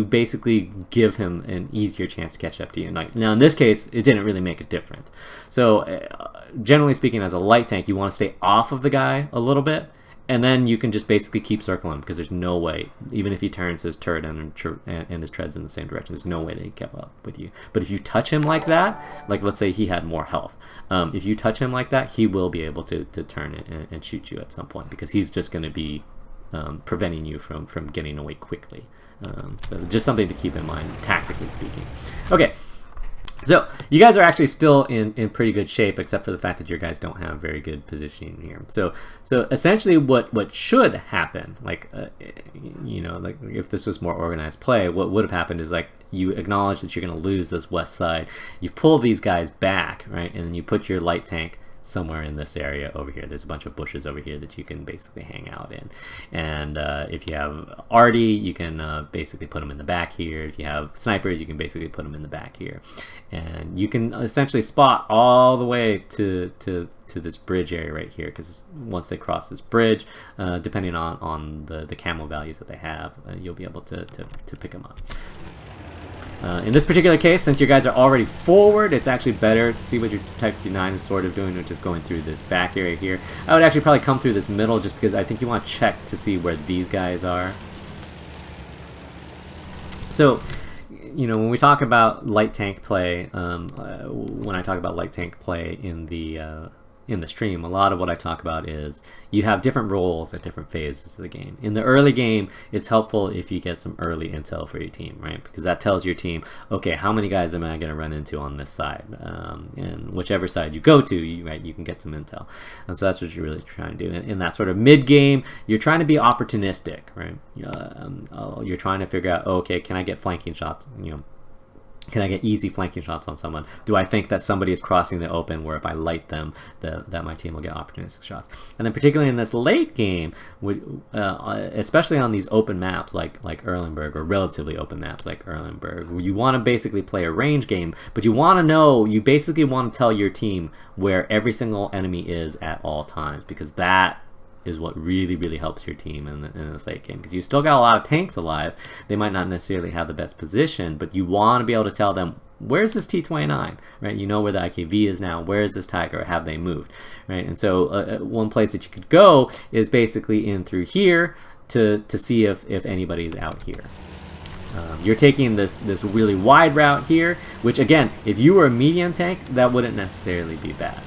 basically give him an easier chance to catch up to you. Now in this case, it didn't really make a difference. So generally speaking, as a light tank, you want to stay off of the guy a little bit, and then you can just basically keep circling him, because there's no way, even if he turns his turret and his treads in the same direction, there's no way that he kept up with you. But if you touch him like that, like let's say he had more health, if you touch him like that, he will be able to turn it and shoot you at some point, because he's just going to be preventing you from getting away quickly. So just something to keep in mind, tactically speaking. Okay. So you guys are actually still in pretty good shape, except for the fact that your guys don't have very good positioning here. So essentially what should happen, like you know, like if this was more organized play, what would have happened is, like, you acknowledge that you're going to lose this west side, you pull these guys back, right, and then you put your light tank somewhere in this area over here. There's a bunch of bushes over here that you can basically hang out in. And if you have arty, you can basically put them in the back here. If you have snipers, you can basically put them in the back here. And you can essentially spot all the way to this bridge area right here, because once they cross this bridge, depending on the camo values that they have, you'll be able to pick them up. In this particular case, since you guys are already forward, it's actually better to see what your Type 59 is sort of doing, which is going through this back area here. I would actually probably come through this middle, just because I think you want to check to see where these guys are. So, you know, when we talk about light tank play, when I talk about light tank play in the stream, a lot of what I talk about is you have different roles at different phases of the game. In the early game, it's helpful if you get some early intel for your team, right? Because that tells your team, okay, how many guys am I going to run into on this side? And whichever side you go to, you can get some intel. And so that's what you're really trying to do. In that sort of mid-game, you're trying to be opportunistic, right? You're trying to figure out, okay, can I get flanking shots? You know, can I get easy flanking shots on someone? Do I think that somebody is crossing the open where if I light them, that my team will get opportunistic shots? And then particularly in this late game, especially on these open maps like Erlenberg, or relatively open maps like Erlenberg, you want to basically play a range game, but you basically want to tell your team where every single enemy is at all times, because that is what really helps your team in this late game, because you still got a lot of tanks alive. They might not necessarily have the best position, but you want to be able to tell them, where's this T-29, right? You know where the IKV is now. Where is this Tiger? Have they moved, right? And so one place that you could go is basically in through here to see if anybody's out here. You're taking this really wide route here, which again, if you were a medium tank, that wouldn't necessarily be bad.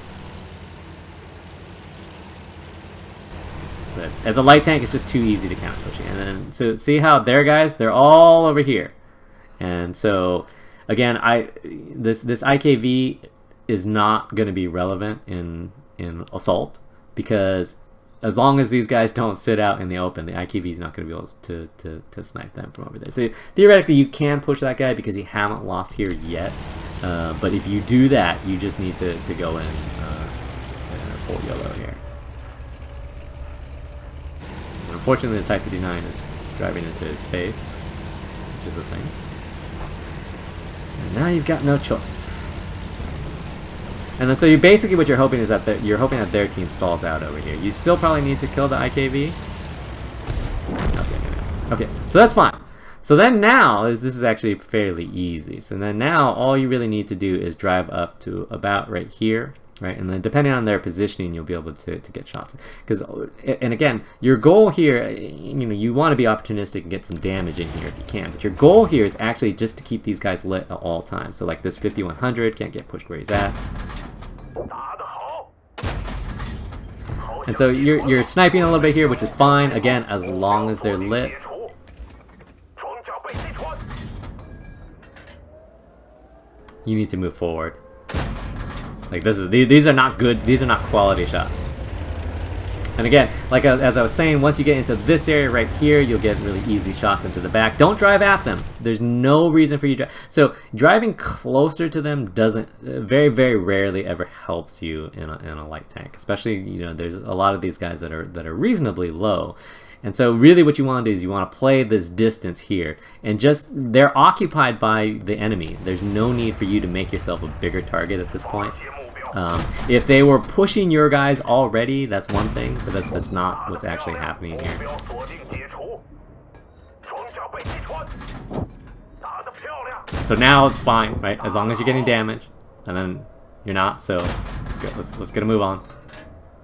But as a light tank, it's just too easy to counter pushing. And then, so see how their guys, they're all over here. And so, again, this IKV is not going to be relevant in assault, because as long as these guys don't sit out in the open, the IKV is not going to be able to snipe them from over there. So theoretically, you can push that guy because you haven't lost here yet. But if you do that, you just need to go in full YOLO here. Unfortunately, the Type 59 is driving into his face, which is a thing. And now you've got no choice. And then, so you basically, what you're hoping is that you're hoping that their team stalls out over here. You still probably need to kill the IKV. Okay, so that's fine. So then now, this is actually fairly easy. So then now, all you really need to do is drive up to about right here. Right, and then depending on their positioning, you'll be able to get shots. And again, your goal here, you want to be opportunistic and get some damage in here if you can. But your goal here is actually just to keep these guys lit at all times. So like this 5100 can't get pushed where he's at. And so you're sniping a little bit here, which is fine. Again, as long as they're lit. You need to move forward. Like these are not good. These are not quality shots. And again, like as I was saying, once you get into this area right here, you'll get really easy shots into the back. Don't drive at them. There's no reason for you to. So driving closer to them doesn't, very, very rarely ever helps you in a light tank. Especially, you know, there's a lot of these guys that are reasonably low. And so really what you want to do is you want to play this distance here. And just, they're occupied by the enemy. There's no need for you to make yourself a bigger target at this point. If they were pushing your guys already, that's one thing, but that's not what's actually happening here. So now it's fine, right? As long as you're getting damage, and then you're not. So let's go. Let's get a move on.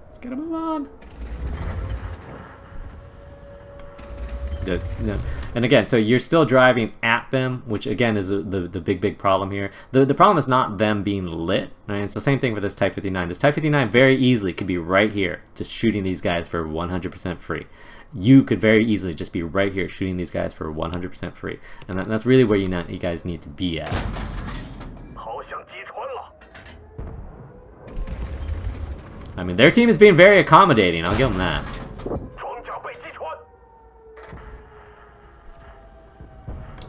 Let's get a move on. No. And again, so you're still driving at them, which again is the big problem here. The problem is not them being lit, right? It's the same thing for this Type 59. This Type 59 very easily could be right here, just shooting these guys for 100% free. You could very easily just be right here shooting these guys for 100% free. And that's really where you guys need to be at. I mean, their team is being very accommodating, I'll give them that.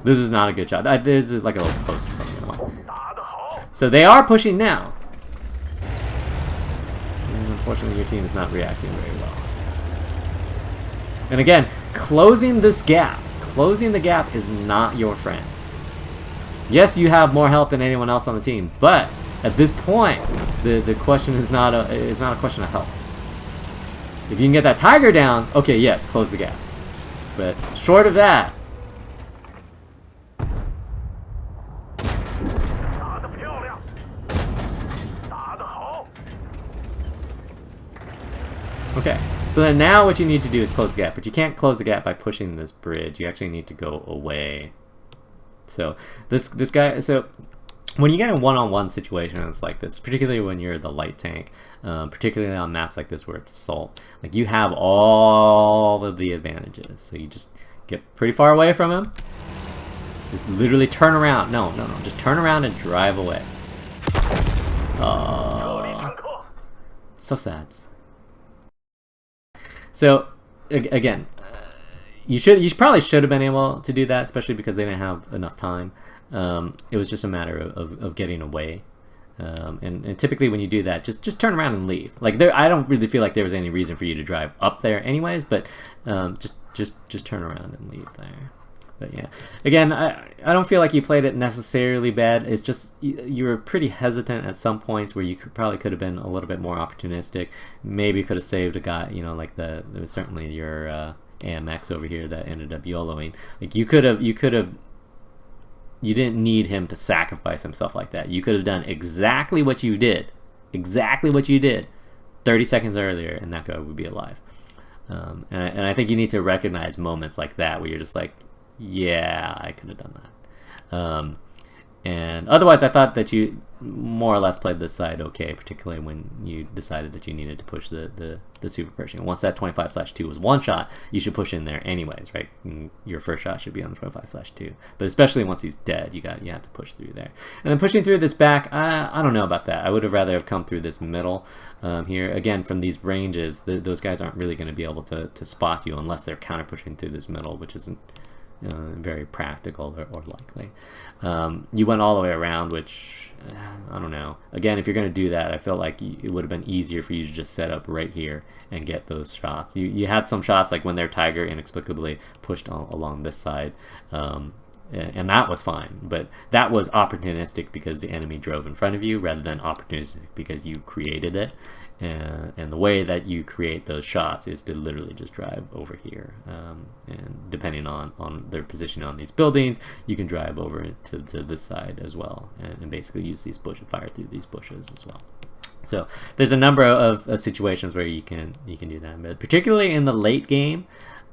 This is not a good shot. There's like a little post or something. So they are pushing now. And unfortunately, your team is not reacting very well. And again, closing this gap. Closing the gap is not your friend. Yes, you have more health than anyone else on the team, but at this point, the question is not a question of health. If you can get that tiger down, okay, yes, close the gap. But short of that, okay, so then now what you need to do is close the gap, but you can't close the gap by pushing this bridge. You actually need to go away. So this guy, so when you get in one-on-one situations like this, particularly when you're the light tank, particularly on maps like this where it's assault, like you have all of the advantages. So you just get pretty far away from him. Just literally turn around. No, just turn around and drive away. So sad. So again, you probably should have been able to do that, especially because they didn't have enough time. It was just a matter of getting away. And typically when you do that, just turn around and leave. Like I don't really feel like there was any reason for you to drive up there anyways, but just turn around and leave there. But yeah, again, I don't feel like you played it necessarily bad. It's just you were pretty hesitant at some points where you probably could have been a little bit more opportunistic. Maybe could have saved a guy, you know, like there was certainly your AMX over here that ended up YOLOing. Like you didn't need him to sacrifice himself like that. You could have done exactly what you did 30 seconds earlier, and that guy would be alive. And I think you need to recognize moments like that where you're just like, yeah, I could have done that. And otherwise, I thought that you more or less played this side okay, particularly when you decided that you needed to push the super Pershing. Once that 25/2 was one shot, you should push in there anyways, right? And your first shot should be on the 25/2. But especially once he's dead, you have to push through there. And then pushing through this back, I don't know about that. I would have rather have come through this middle here. Again, from these ranges, those guys aren't really going to be able to spot you unless they're counter pushing through this middle, which isn't very practical or likely. You went all the way around, which I don't know. Again, if you're going to do that, I feel like it would have been easier for you to just set up right here and get those shots. You had some shots like when their tiger inexplicably pushed along this side, and that was fine, but that was opportunistic because the enemy drove in front of you rather than opportunistic because you created it. And the way that you create those shots is to literally just drive over here, and depending on their position on these buildings, you can drive over to this side as well, and basically use these bushes, fire through these bushes as well. So there's a number of situations where you can do that, but particularly in the late game,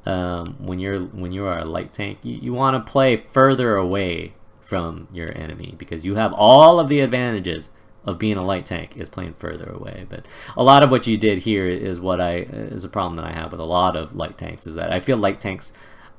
when you are a light tank, you want to play further away from your enemy because you have all of the advantages of being a light tank is playing further away. But a lot of what you did here is a problem that I have with a lot of light tanks, is that I feel light tanks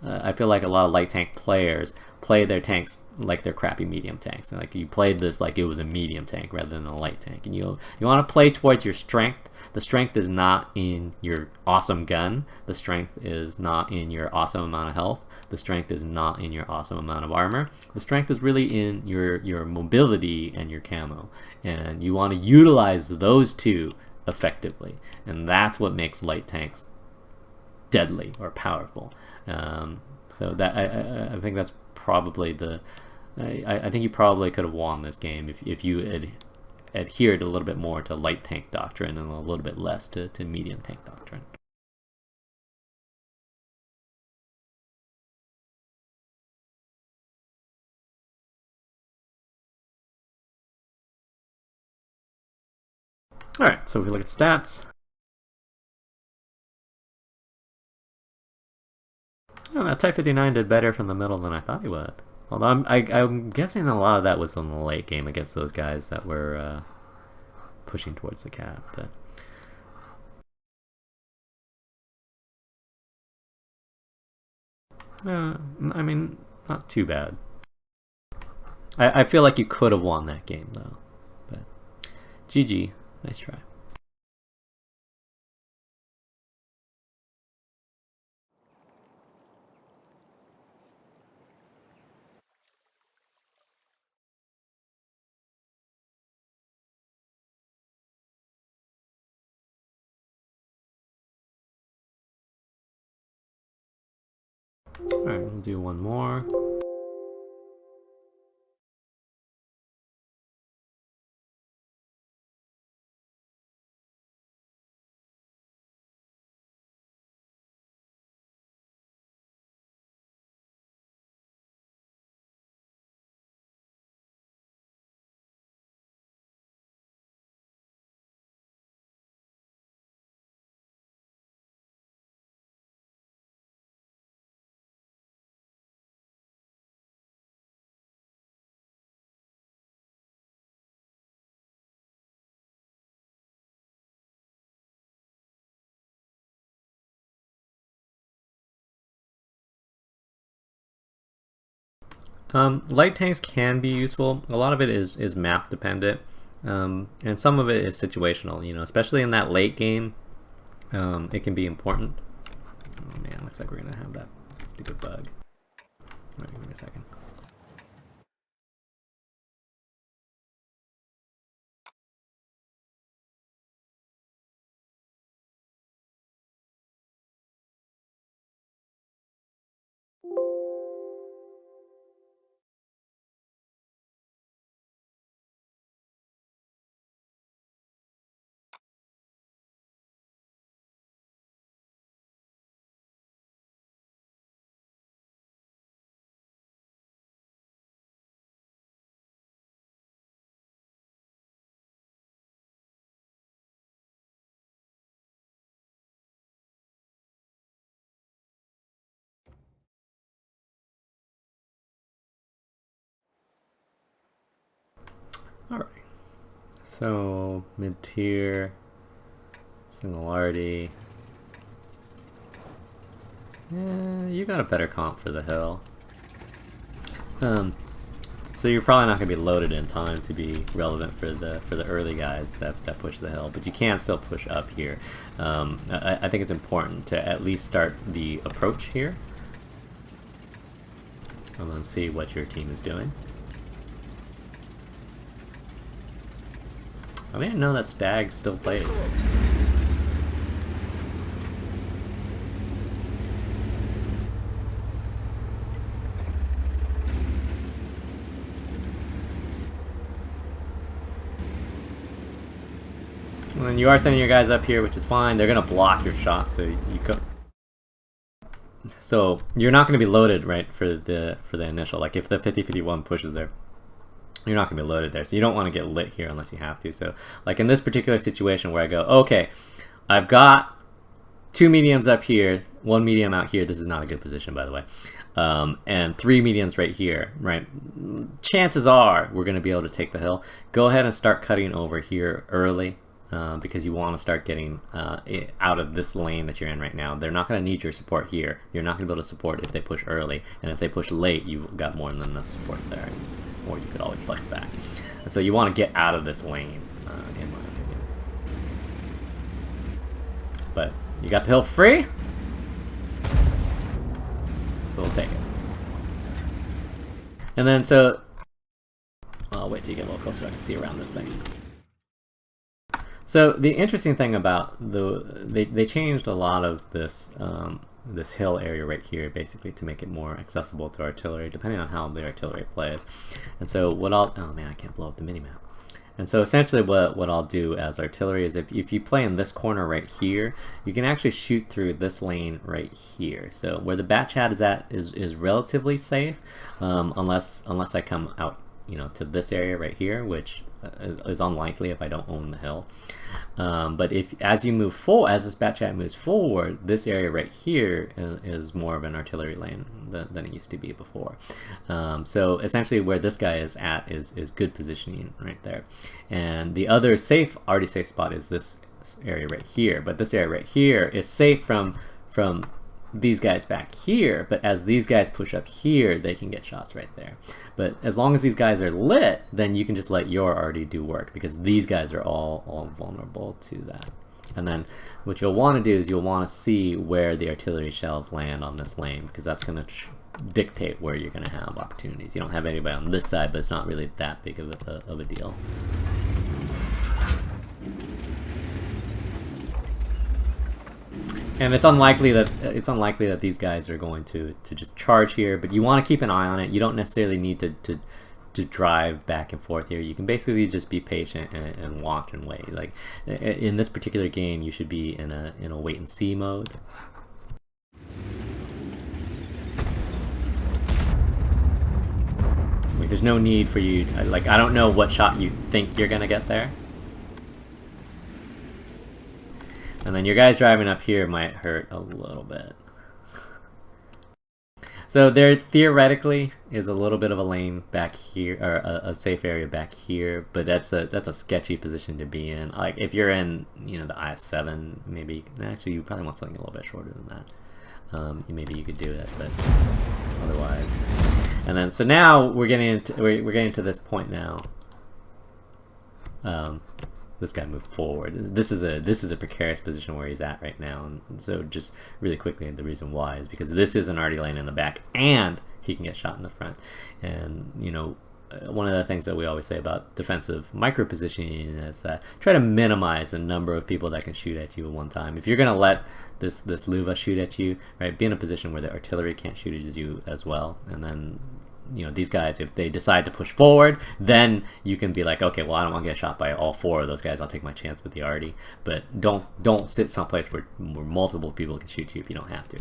I feel like a lot of light tank players play their tanks like they're crappy medium tanks, and like you played this like it was a medium tank rather than a light tank, and you want to play towards your strength. The strength is not in your awesome gun. The strength is not in your awesome amount of health. The strength is not in your awesome amount of armor. The strength is really in your mobility and your camo, and you want to utilize those two effectively, and that's what makes light tanks deadly or powerful. So that I think that's probably the I think you probably could have won this game if you adhered a little bit more to light tank doctrine and a little bit less to medium tank doctrine. Alright, so if we look at stats, oh, Type 59 did better from the middle than I thought he would. Although I'm guessing a lot of that was in the late game against those guys that were pushing towards the cap. But I mean, not too bad. I feel like you could have won that game though. But GG, nice try. Alright, we'll do one more. Light tanks can be useful. A lot of it is map dependent, and some of it is situational. You know, especially in that late game, it can be important. Oh man, looks like we're gonna have that stupid bug. All right, give me a second. Alright, so mid-tier, singularity. Yeah, you got a better comp for the hill. So you're probably not going to be loaded in time to be relevant for the early guys that push the hill, but you can still push up here. I think it's important to at least start the approach here, and then see what your team is doing. I didn't know that Stag still played. And you are sending your guys up here, which is fine. They're gonna block your shot, so you go. So you're not gonna be loaded, right, for the initial. Like if the 50-51 pushes there, you're not going to be loaded there, so you don't want to get lit here unless you have to. So like in this particular situation where I go, okay, I've got 2 mediums up here, 1 medium out here. This is not a good position, by the way. And 3 mediums right here, right? Chances are we're going to be able to take the hill. Go ahead and start cutting over here early, because you want to start getting out of this lane that you're in right now. They're not going to need your support here. You're not going to be able to support if they push early, and if they push late, you've got more than enough support there, or you could always flex back. And so you want to get out of this lane, in my opinion. But you got the hill free, so we'll take it. And then so I'll wait till you get a little closer so I can see around this thing. So the interesting thing about they changed a lot of this this hill area right here basically to make it more accessible to artillery, depending on how the artillery plays. And so what I'll oh man, I can't blow up the minimap. And so essentially what I'll do as artillery is if you play in this corner right here, you can actually shoot through this lane right here. So where the bat chat is at is relatively safe, unless I come out, you know, to this area right here, which is unlikely if I don't own the hill. But if as you move forward, as this bat chat moves forward, this area right here is more of an artillery lane than it used to be before. So essentially where this guy is at is good positioning right there. And the other already safe spot is this area right here. But this area right here is safe from these guys back here, but as these guys push up here, they can get shots right there. But as long as these guys are lit, then you can just let your arty do work, because these guys are all vulnerable to that. And then what you'll want to do is you'll want to see where the artillery shells land on this lane, because that's going to dictate where you're going to have opportunities. You don't have anybody on this side, but it's not really that big of a deal. And it's unlikely that these guys are going to just charge here, but you want to keep an eye on it. You don't necessarily need to drive back and forth here. You can basically just be patient and watch and wait. Like in this particular game, you should be in a wait and see mode. Like, there's no need for you. Like, I don't know what shot you think you're gonna get there. And then your guys driving up here might hurt a little bit. So there theoretically is a little bit of a lane back here, or a safe area back here, but that's a sketchy position to be in. Like if you're in, you know, the IS-7, maybe actually you probably want something a little bit shorter than that. Maybe you could do it, but otherwise. And then so now we're getting to this point now. This guy moved forward. This is a precarious position where he's at right now, and so just really quickly, the reason why is because this is an arty lane in the back, and he can get shot in the front. And you know, one of the things that we always say about defensive micro positioning is that try to minimize the number of people that can shoot at you at one time. If you're gonna let this Luva shoot at you, right, be in a position where the artillery can't shoot at you as well, and then, you know, these guys, if they decide to push forward, then you can be like, okay, well, I don't want to get shot by all four of those guys. I'll take my chance with the arty. But don't sit someplace where multiple people can shoot you if you don't have to.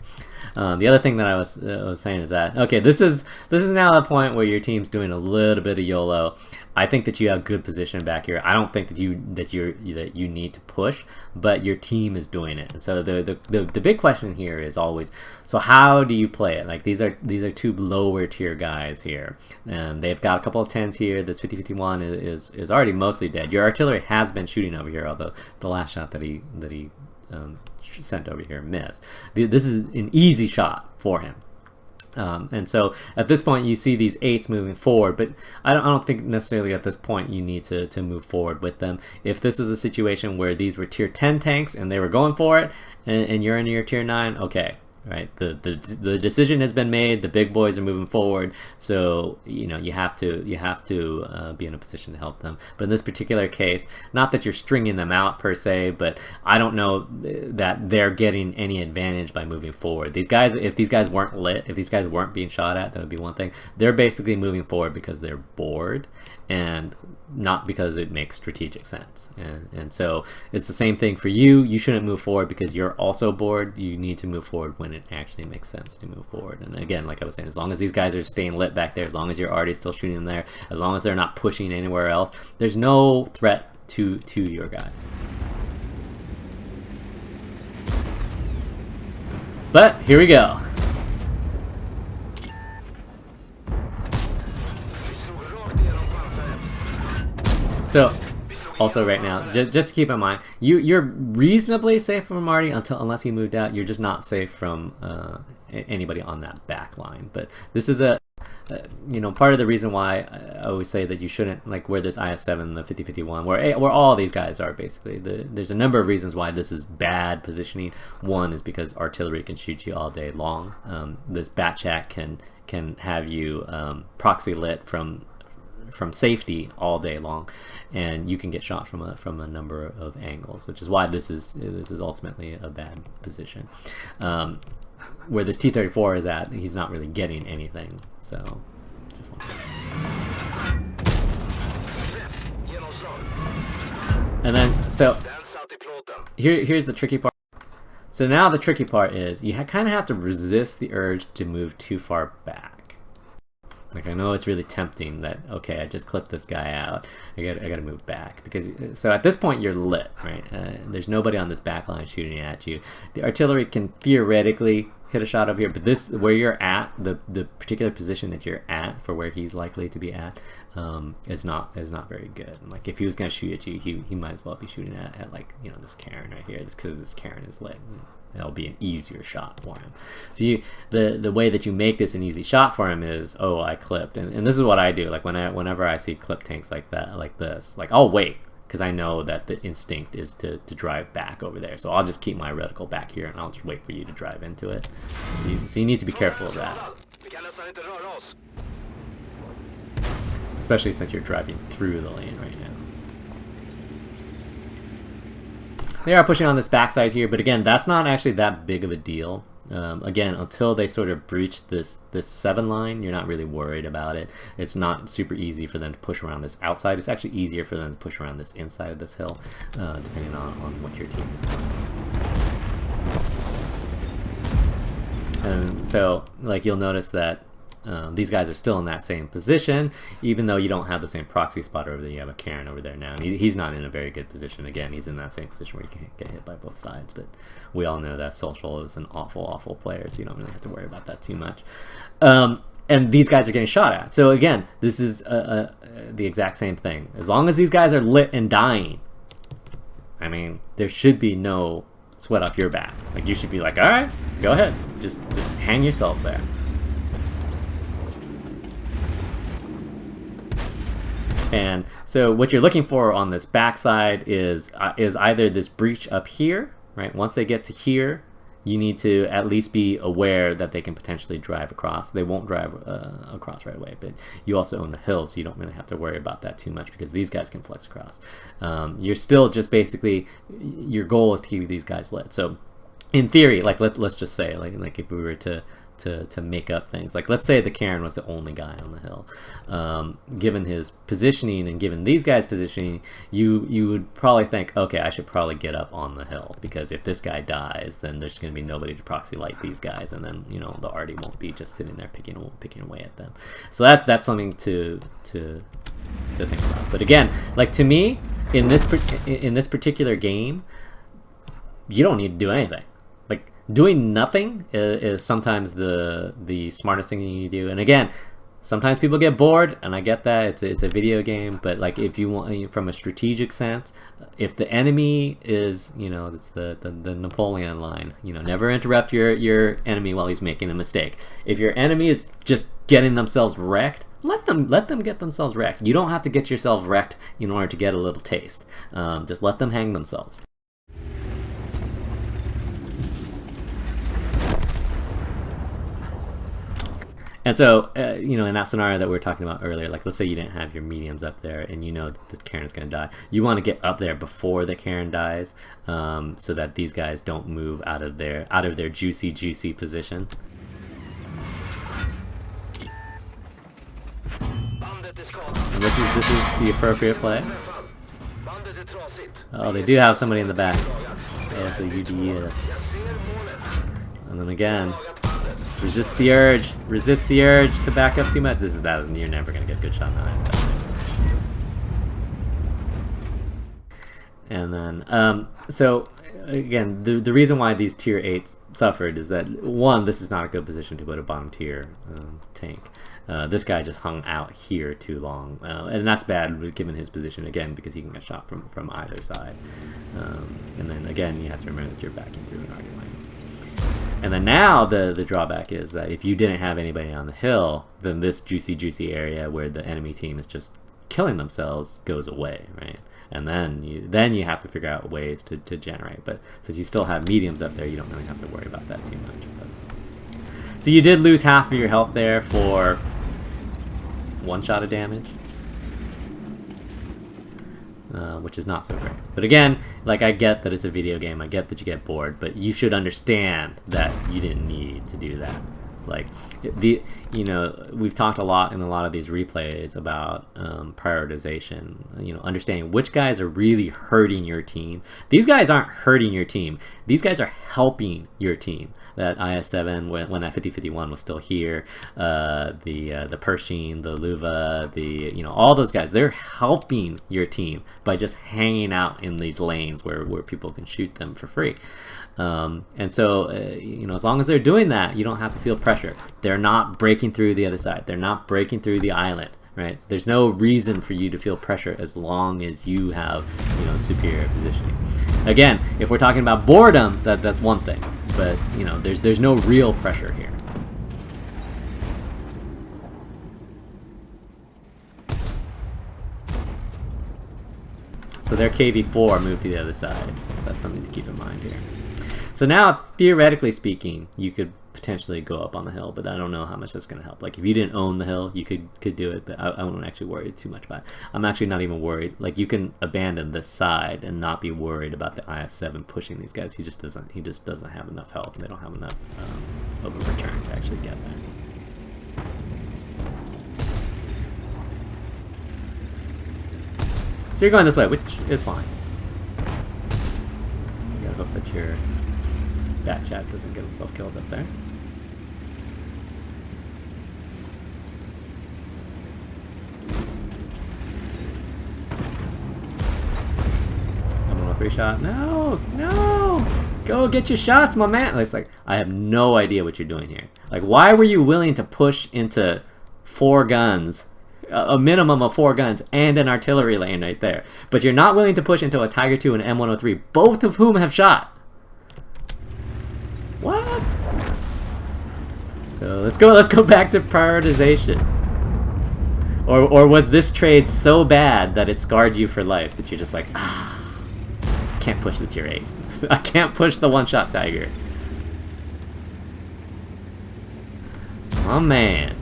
The other thing that I was saying is that, okay, this is now the point where your team's doing a little bit of YOLO. I think that you have good position back here. I don't think that you need to push, but your team is doing it. And so the big question here is always, so how do you play it? Like these are two lower tier guys here, and they've got a couple of 10s here. This 50-51 is already mostly dead. Your artillery has been shooting over here, although the last shot that he sent over here missed. This is an easy shot for him. And so at this point you see these 8s moving forward, but I don't think necessarily at this point you need to move forward with them. If this was a situation where these were tier 10 tanks and they were going for it, and you're in your tier 9, okay, right, the decision has been made, the big boys are moving forward, so you know you have to be in a position to help them. But in this particular case, not that you're stringing them out per se, but I don't know that they're getting any advantage by moving forward. These guys, if these guys weren't lit, if these guys weren't being shot at, that would be one thing. They're basically moving forward because they're bored, and not because it makes strategic sense. And so it's the same thing for you. You shouldn't move forward because you're also bored. You need to move forward when it actually makes sense to move forward. And again, like I was saying, as long as these guys are staying lit back there, as long as your arty's still shooting them there, as long as they're not pushing anywhere else, there's no threat to your guys. But here we go. So Also, right now, just to keep in mind, you're reasonably safe from Marty unless he moved out. You're just not safe from anybody on that back line. But this is you know, part of the reason why I always say that you shouldn't, like, where this IS-7, the 50-51, where all these guys are basically. There's a number of reasons why this is bad positioning. One is because artillery can shoot you all day long. This bat chat can have you proxy lit from safety all day long, and you can get shot from a number of angles, which is why this is ultimately a bad position. Where this T-34 is at, he's not really getting anything. So, and then so here's the tricky part. So now the tricky part is you kind of have to resist the urge to move too far back. Like, I know it's really tempting that, okay, I just clipped this guy out, I gotta move back, because so at this point you're lit, right? There's nobody on this back line shooting at you. The artillery can theoretically hit a shot over here, but this, where you're at, the particular position that you're at for where he's likely to be at, is not very good. Like, if he was gonna shoot at you, he might as well be shooting at like, you know, this Cairn right here, because this Cairn is lit. It'll be an easier shot for him. So the way that you make this an easy shot for him is, oh, I clipped, and this is what I do. Like, whenever I see clip tanks like that, like this, like, I'll wait, because I know that the instinct is to drive back over there. So I'll just keep my reticle back here, and I'll just wait for you to drive into it. So you need to be careful of that, especially since you're driving through the lane right now. They are pushing on this backside here, but again, that's not actually that big of a deal. Again, until they sort of breach this 7 line, you're not really worried about it. It's not super easy for them to push around this outside. It's actually easier for them to push around this inside of this hill, depending on what your team is doing. And so, like, you'll notice that these guys are still in that same position, even though you don't have the same proxy spot over there. You have a Cairn over there now, and he's not in a very good position. Again, he's in that same position where you can get hit by both sides, but we all know that Social is an awful player, so you don't really have to worry about that too much. And these guys are getting shot at. So again, this is the exact same thing. As long as these guys are lit and dying, I mean, there should be no sweat off your back. Like, you should be like, all right, go ahead, just hang yourselves there. And so what you're looking for on this backside is either this breach up here, right? Once they get to here, you need to at least be aware that they can potentially drive across. They won't drive across right away, but you also own the hill, so you don't really have to worry about that too much, because these guys can flex across. You're still just basically, your goal is to keep these guys lit. So in theory, like let's just say, like if we were to make up things, like let's say the Cairn was the only guy on the hill, given his positioning and given these guys' positioning, you would probably think, okay, I should probably get up on the hill, because if this guy dies, then there's going to be nobody to proxy light these guys, and then, you know, the arty won't be just sitting there picking away at them. So that's something to think about. But again, like, to me, in this particular game, you don't need to do anything. Doing nothing is sometimes the smartest thing you do. And again, sometimes people get bored, and I get that. It's a video game, but like, if you want, from a strategic sense, if the enemy is, you know, it's the Napoleon line, you know, never interrupt your enemy while he's making a mistake. If your enemy is just getting themselves wrecked, let them get themselves wrecked. You don't have to get yourself wrecked in order to get a little taste. Just let them hang themselves. And so, you know, in that scenario that we were talking about earlier, like, let's say you didn't have your mediums up there, and you know that this Cairn is going to die. You want to get up there before the Cairn dies, so that these guys don't move out of their juicy position. And this is the appropriate play. Oh, they do have somebody in the back. Yes, a UDS. And then again, resist the urge to back up too much. You're never gonna get a good shot on that side. And then, so again, the reason why these tier 8s suffered is that, one, this is not a good position to put a bottom tier tank. This guy just hung out here too long, and that's bad given his position again because he can get shot from either side. And then again, you have to remember that you're backing through an arty lane. And then now the drawback is that if you didn't have anybody on the hill, then this juicy area where the enemy team is just killing themselves goes away, right? And then you have to figure out ways to generate. But since you still have mediums up there, you don't really have to worry about that too much. But, so you did lose half of your health there for one shot of damage, which is not so great. But again, like, I get that it's a video game, I get that you get bored, but you should understand that you didn't need to do that. Like, we've talked a lot in a lot of these replays about prioritization, understanding which guys are really hurting your team. These guys aren't hurting your team. These guys are helping your team. That IS-7, when that 5051 was still here, the Pershing, the Luva, all those guys, they're helping your team by just hanging out in these lanes where people can shoot them for free. And so, as long as they're doing that, you don't have to feel pressure. They're not breaking through the other side. They're not breaking through the island, right? There's no reason for you to feel pressure as long as you have, superior positioning. Again, if we're talking about boredom, that's one thing. But, there's no real pressure here. So their KV-4 moved to the other side. So that's something to keep in mind here. So now, theoretically speaking, you could potentially go up on the hill, but I don't know how much that's going to help. Like, if you didn't own the hill, you could do it, but I wouldn't actually worry too much about it. I'm actually not even worried. Like, you can abandon this side and not be worried about the IS-7 pushing these guys. He just doesn't have enough health, and they don't have enough of a return to actually get there. So you're going this way, which is fine. You gotta hope that your bat chat doesn't get himself killed up there. I'm 3-shot. No! Go get your shots, my man! It's like, I have no idea what you're doing here. Like, why were you willing to push into 4 guns? A minimum of 4 guns and an artillery lane right there. But you're not willing to push into a Tiger II and M103, both of whom have shot. What? So let's go back to prioritization. Or was this trade so bad that it scarred you for life that you're just like, can't push the tier 8. I can't push the one-shot Tiger. Oh man.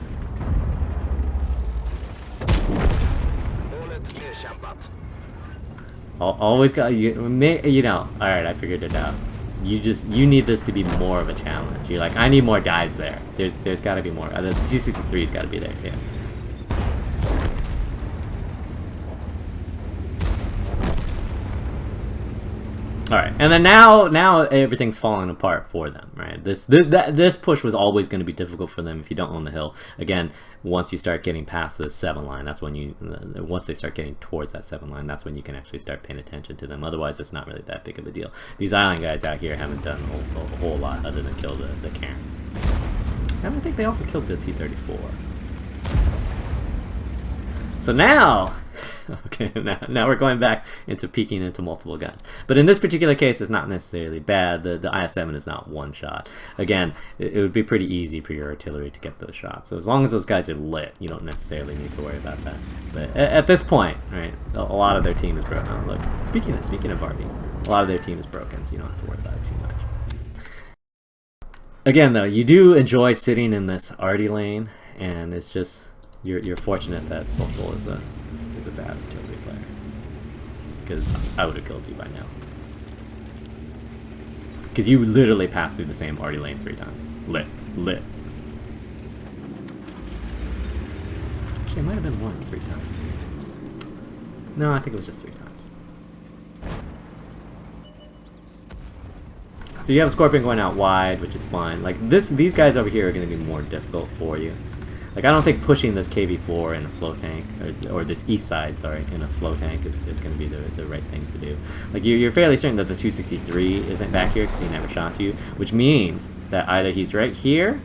Always got you know. All right, I figured it out. You need this to be more of a challenge. You're like, I need more guys there. There's got to be more. The 263's got to be there. Yeah. All right, and then now everything's falling apart for them, right? This push was always going to be difficult for them if you don't own the hill. Again, once you start getting past the 7 line, that's when once they start getting towards that 7 line, that's when you can actually start paying attention to them. Otherwise, it's not really that big of a deal. These island guys out here haven't done a whole lot other than kill the Cairn. And I think they also killed the T-34. So now, okay, now we're going back into peeking into multiple guns. But in this particular case, it's not necessarily bad. The IS-7 is not one shot. Again, it would be pretty easy for your artillery to get those shots. So as long as those guys are lit, you don't necessarily need to worry about that. But at this point, right, a lot of their team is broken. Oh, look, speaking of arty, a lot of their team is broken, so you don't have to worry about it too much. Again, though, you do enjoy sitting in this arty lane, and it's just you're fortunate that Social is a bad artillery player, because I would have killed you by now. Because you literally passed through the same arty lane 3 times. Lit. Actually, it might have been 3 times. No, I think it was just 3 times. So you have a Scorpion going out wide, which is fine. Like these guys over here are going to be more difficult for you. Like, I don't think pushing this KV-4 in a slow tank, or this east side, sorry, in a slow tank is going to be the right thing to do. Like, you're fairly certain that the 263 isn't back here because he never shot you, which means that either he's right here,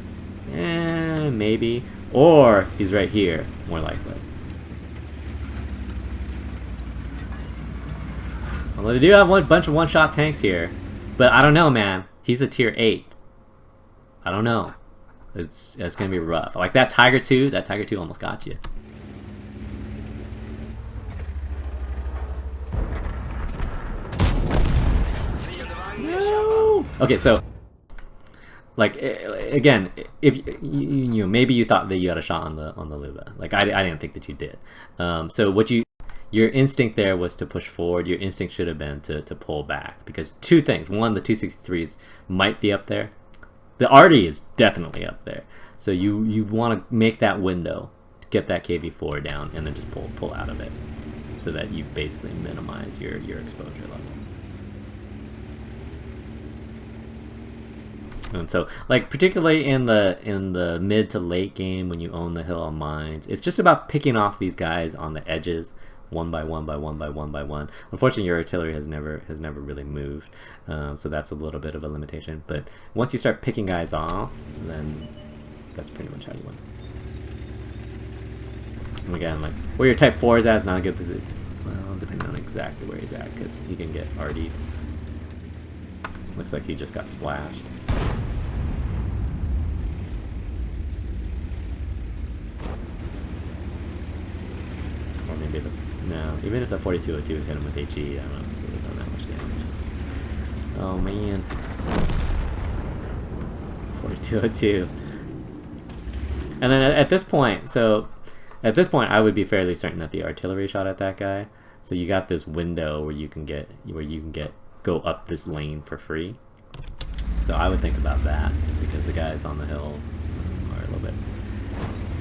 maybe, Or he's right here, more likely. Well, they do have a bunch of one-shot tanks here. But I don't know, man. He's a tier 8. I don't know. It's gonna be rough. Like that Tiger 2 almost got you. No! Okay, so like again, if you know, maybe you thought that you had a shot on the Luba. Like I didn't think that you did. So your instinct there was to push forward. Your instinct should have been to pull back, because two things. One, the 263s might be up there. The Arty is definitely up there. So you want to make that window, get that KV4 down, and then just pull out of it, so that you basically minimize your exposure level. And so, like, particularly in the mid to late game, when you own the hill on mines, it's just about picking off these guys on the edges, one by one by one by one by one. Unfortunately, your artillery has never really moved, so that's a little bit of a limitation. But once you start picking guys off, then that's pretty much how you win. And again, like where your Type 4 is at is not a good position. Well, depending on exactly where he's at, because he can get RD'd. Looks like he just got splashed. Or maybe no, even if the 4202 hit him with HE, I don't know if it would have done that much damage. Oh man. 4202. And then at this point, I would be fairly certain that the artillery shot at that guy. So you got this window where you can go up this lane for free. So I would think about that, because the guys on the hill are a little bit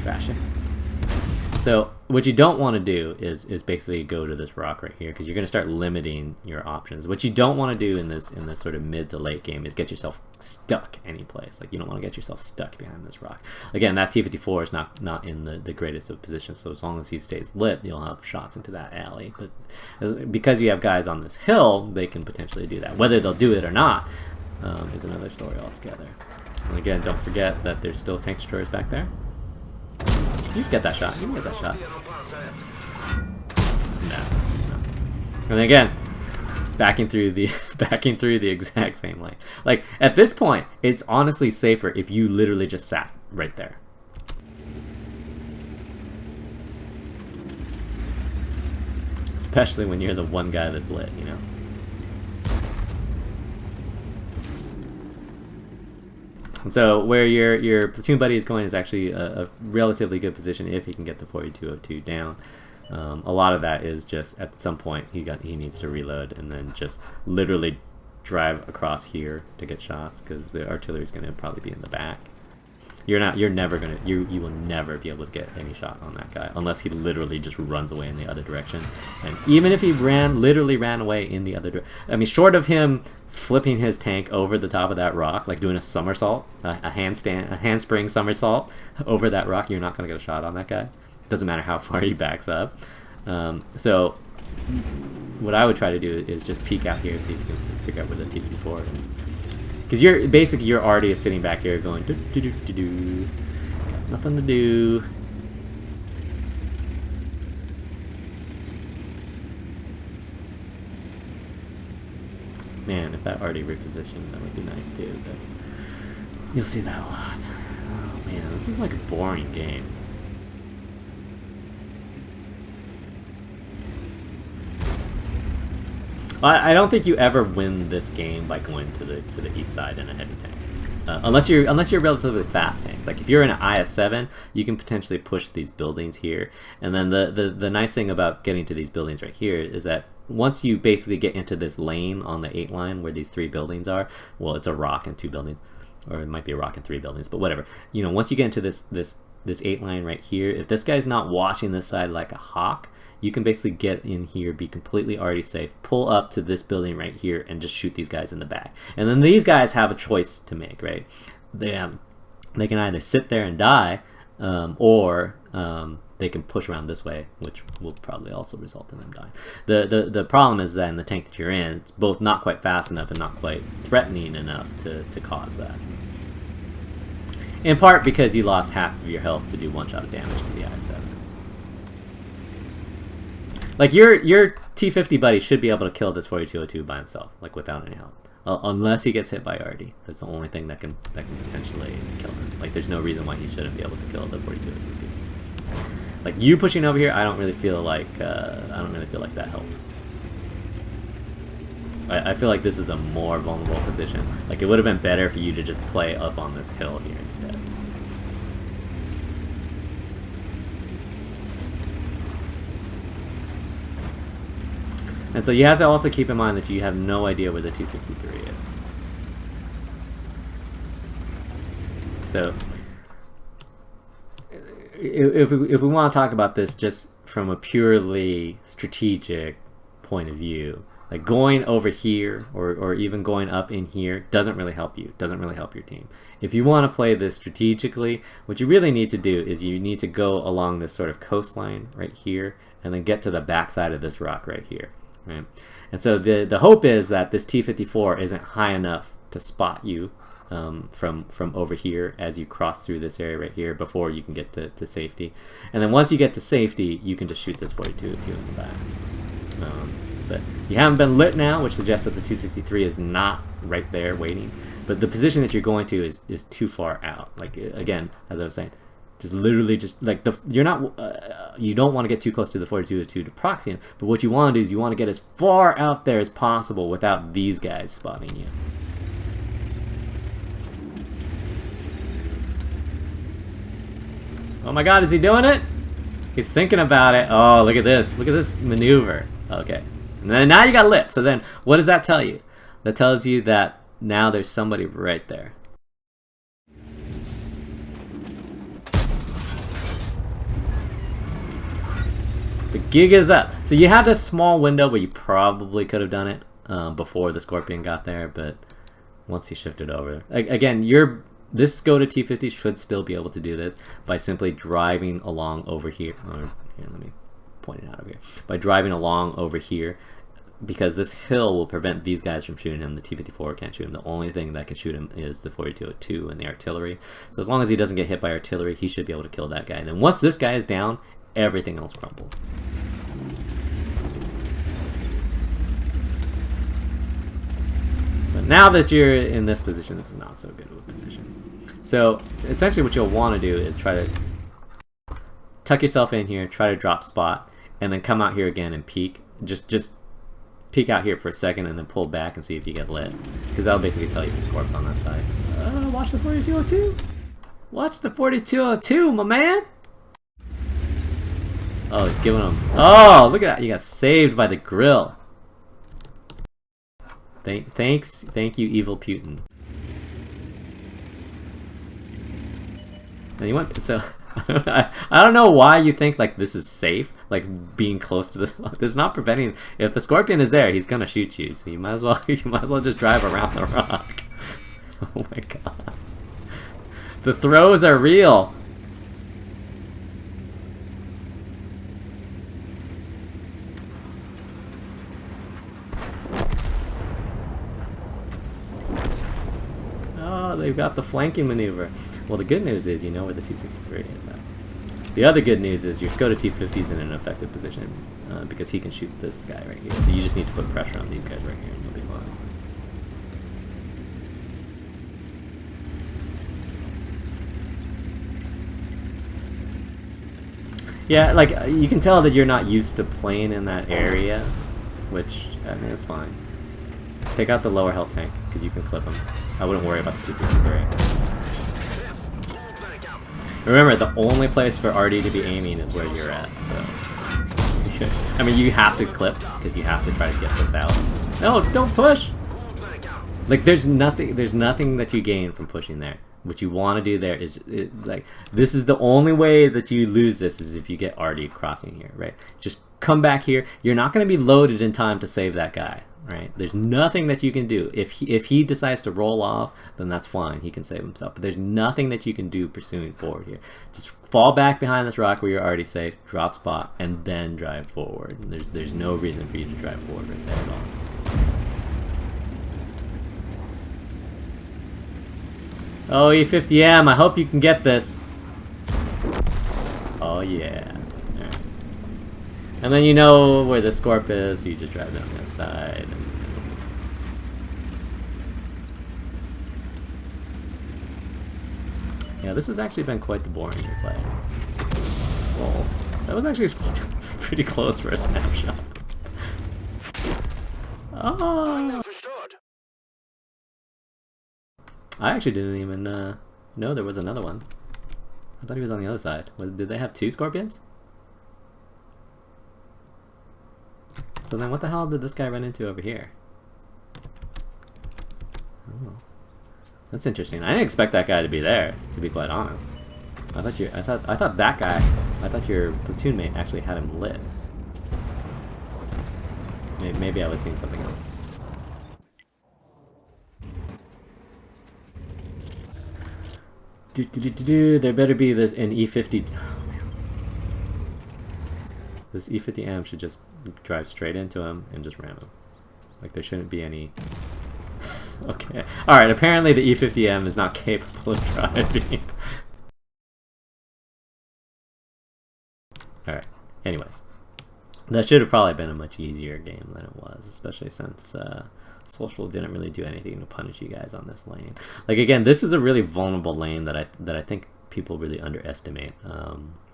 trashy. So what you don't want to do is basically go to this rock right here, because you're going to start limiting your options. What you don't want to do in this sort of mid to late game is get yourself stuck any place. Like, you don't want to get yourself stuck behind this rock. Again, that T-54 is not in the greatest of positions, so as long as he stays lit, you'll have shots into that alley. But because you have guys on this hill, they can potentially do that. Whether they'll do it or not is another story altogether. And again, don't forget that there's still tank destroyers back there. You can get that shot. You can get that shot. No. And again, backing through the exact same lane. Like, at this point, it's honestly safer if you literally just sat right there. Especially when you're the one guy that's lit, you know. And so where your platoon buddy is going is actually a relatively good position if he can get the 4202 down. A lot of that is just at some point he needs to reload and then just literally drive across here to get shots, because the artillery is going to probably be in the back. You will never be able to get any shot on that guy unless he literally just runs away in the other direction. And even if he literally ran away in the other direction, I mean, short of him flipping his tank over the top of that rock, like doing a somersault, a handspring somersault over that rock, you're not going to get a shot on that guy. Doesn't matter how far he backs up. So what I would try to do is just peek out here, see if you can figure out where the T-54 is. Because you're already sitting back here going do do do do do, nothing to do. Man, if that already repositioned, that would be nice too. But you'll see that a lot. Oh man, this is like a boring game. I don't think you ever win this game by going to the east side in a heavy tank, unless you're a relatively fast tank. Like if you're in an IS-7, you can potentially push these buildings here. And then the nice thing about getting to these buildings right here is that once you basically get into this lane on the 8 line where these 3 buildings are, well, it's a rock and 2 buildings, or it might be a rock and 3 buildings, but whatever. You know, once you get into this 8 line right here, if this guy's not watching this side like a hawk, you can basically get in here, be completely already safe, pull up to this building right here, and just shoot these guys in the back. And then these guys have a choice to make, right? They can either sit there and die, or they can push around this way, which will probably also result in them dying. The problem is that in the tank that you're in, it's both not quite fast enough and not quite threatening enough to cause that. In part because you lost half of your health to do one shot of damage to the I-7. Like your T-50 buddy should be able to kill this 4202 by himself, like without any help. Unless he gets hit by RD. That's the only thing that can potentially kill him. Like there's no reason why he shouldn't be able to kill the 4202. Like you pushing over here, I don't really feel like that helps. I feel like this is a more vulnerable position. Like it would have been better for you to just play up on this hill here instead. And so you have to also keep in mind that you have no idea where the 263 is. So, if we want to talk about this just from a purely strategic point of view, like going over here or even going up in here doesn't really help you, doesn't really help your team. If you want to play this strategically, what you really need to do is you need to go along this sort of coastline right here and then get to the backside of this rock right here. Right? And so the hope is that this T-54 isn't high enough to spot you from over here as you cross through this area right here before you can get to safety. And then once you get to safety, you can just shoot this 4202 in the back. But you haven't been lit now, which suggests that the 263 is not right there waiting. But the position that you're going to is too far out. Like again, as I was saying, just literally just like you're not you don't want to get too close to the 4202 to proxy him, but what you want to do is you want to get as far out there as possible without these guys spotting you. Oh my god, is he doing it? He's thinking about it. Oh, look at this maneuver. Okay, and then now you got lit. So then what does that tell you? That tells you that now there's somebody right there. The gig is up. So you have this small window where you probably could have done it before the Scorpion got there, but once he shifted over. Again, this Skoda T50 should still be able to do this by simply driving along over here. Or, here, let me point it out over here. By driving along over here, because this hill will prevent these guys from shooting him. The T-54 can't shoot him. The only thing that can shoot him is the 4202 and the artillery. So as long as he doesn't get hit by artillery, he should be able to kill that guy. And then once this guy is down, everything else crumbles. But now that you're in this position, this is not so good of a position. So essentially what you'll want to do is try to tuck yourself in here, try to drop spot, and then come out here again and peek. Just peek out here for a second and then pull back and see if you get lit. Because that'll basically tell you if the Scorp's on that side. Watch the 4202! Watch the 4202, my man! Oh, he's giving him. Oh, look at that! You got saved by the grill. Thank you, evil Putin. And you went. So I don't know why you think like this is safe. Like being close to this. This is not preventing. If the Scorpion is there, he's gonna shoot you. So you might as well. You might as well just drive around the rock. Oh my god. The throws are real. Oh, they've got the flanking maneuver. Well, the good news is you know where the T-63 is at. The other good news is your Skoda T-50 is in an effective position because he can shoot this guy right here. So you just need to put pressure on these guys right here and you'll be fine. Yeah, like you can tell that you're not used to playing in that area, which I mean it's fine. Take out the lower health tank because you can clip him. I wouldn't worry about the 263. Remember, the only place for RD to be aiming is where you're at. So, I mean, you have to clip because you have to try to get this out. No, don't push. Like, there's nothing that you gain from pushing there. What you want to do there is like this is the only way that you lose this is if you get RD crossing here, right? Just come back here. You're not going to be loaded in time to save that guy. Right? There's nothing that you can do. If he decides to roll off, then that's fine. He can save himself. But there's nothing that you can do pursuing forward here. Just fall back behind this rock where you're already safe, drop spot, and then drive forward. There's no reason for you to drive forward right there at all. Oh, E50M, I hope you can get this. Oh yeah. Alright. And then you know where the Scorp is, so you just drive down the other side. Yeah, this has actually been quite the boring replay. Well, that was actually pretty close for a snapshot. Oh! I actually didn't even know there was another one. I thought he was on the other side. Did they have 2 Scorpions? So then what the hell did this guy run into over here? Oh. That's interesting. I didn't expect that guy to be there, to be quite honest. I thought that guy, I thought your platoon mate actually had him lit. Maybe I was seeing something else. There better be this an E50. Oh, man. This E50M should just drive straight into him and just ram him. Like there shouldn't be any. Okay. Alright, apparently the E50M is not capable of driving. Alright, anyways. That should have probably been a much easier game than it was, especially since Social didn't really do anything to punish you guys on this lane. Like again, this is a really vulnerable lane that I think people really underestimate.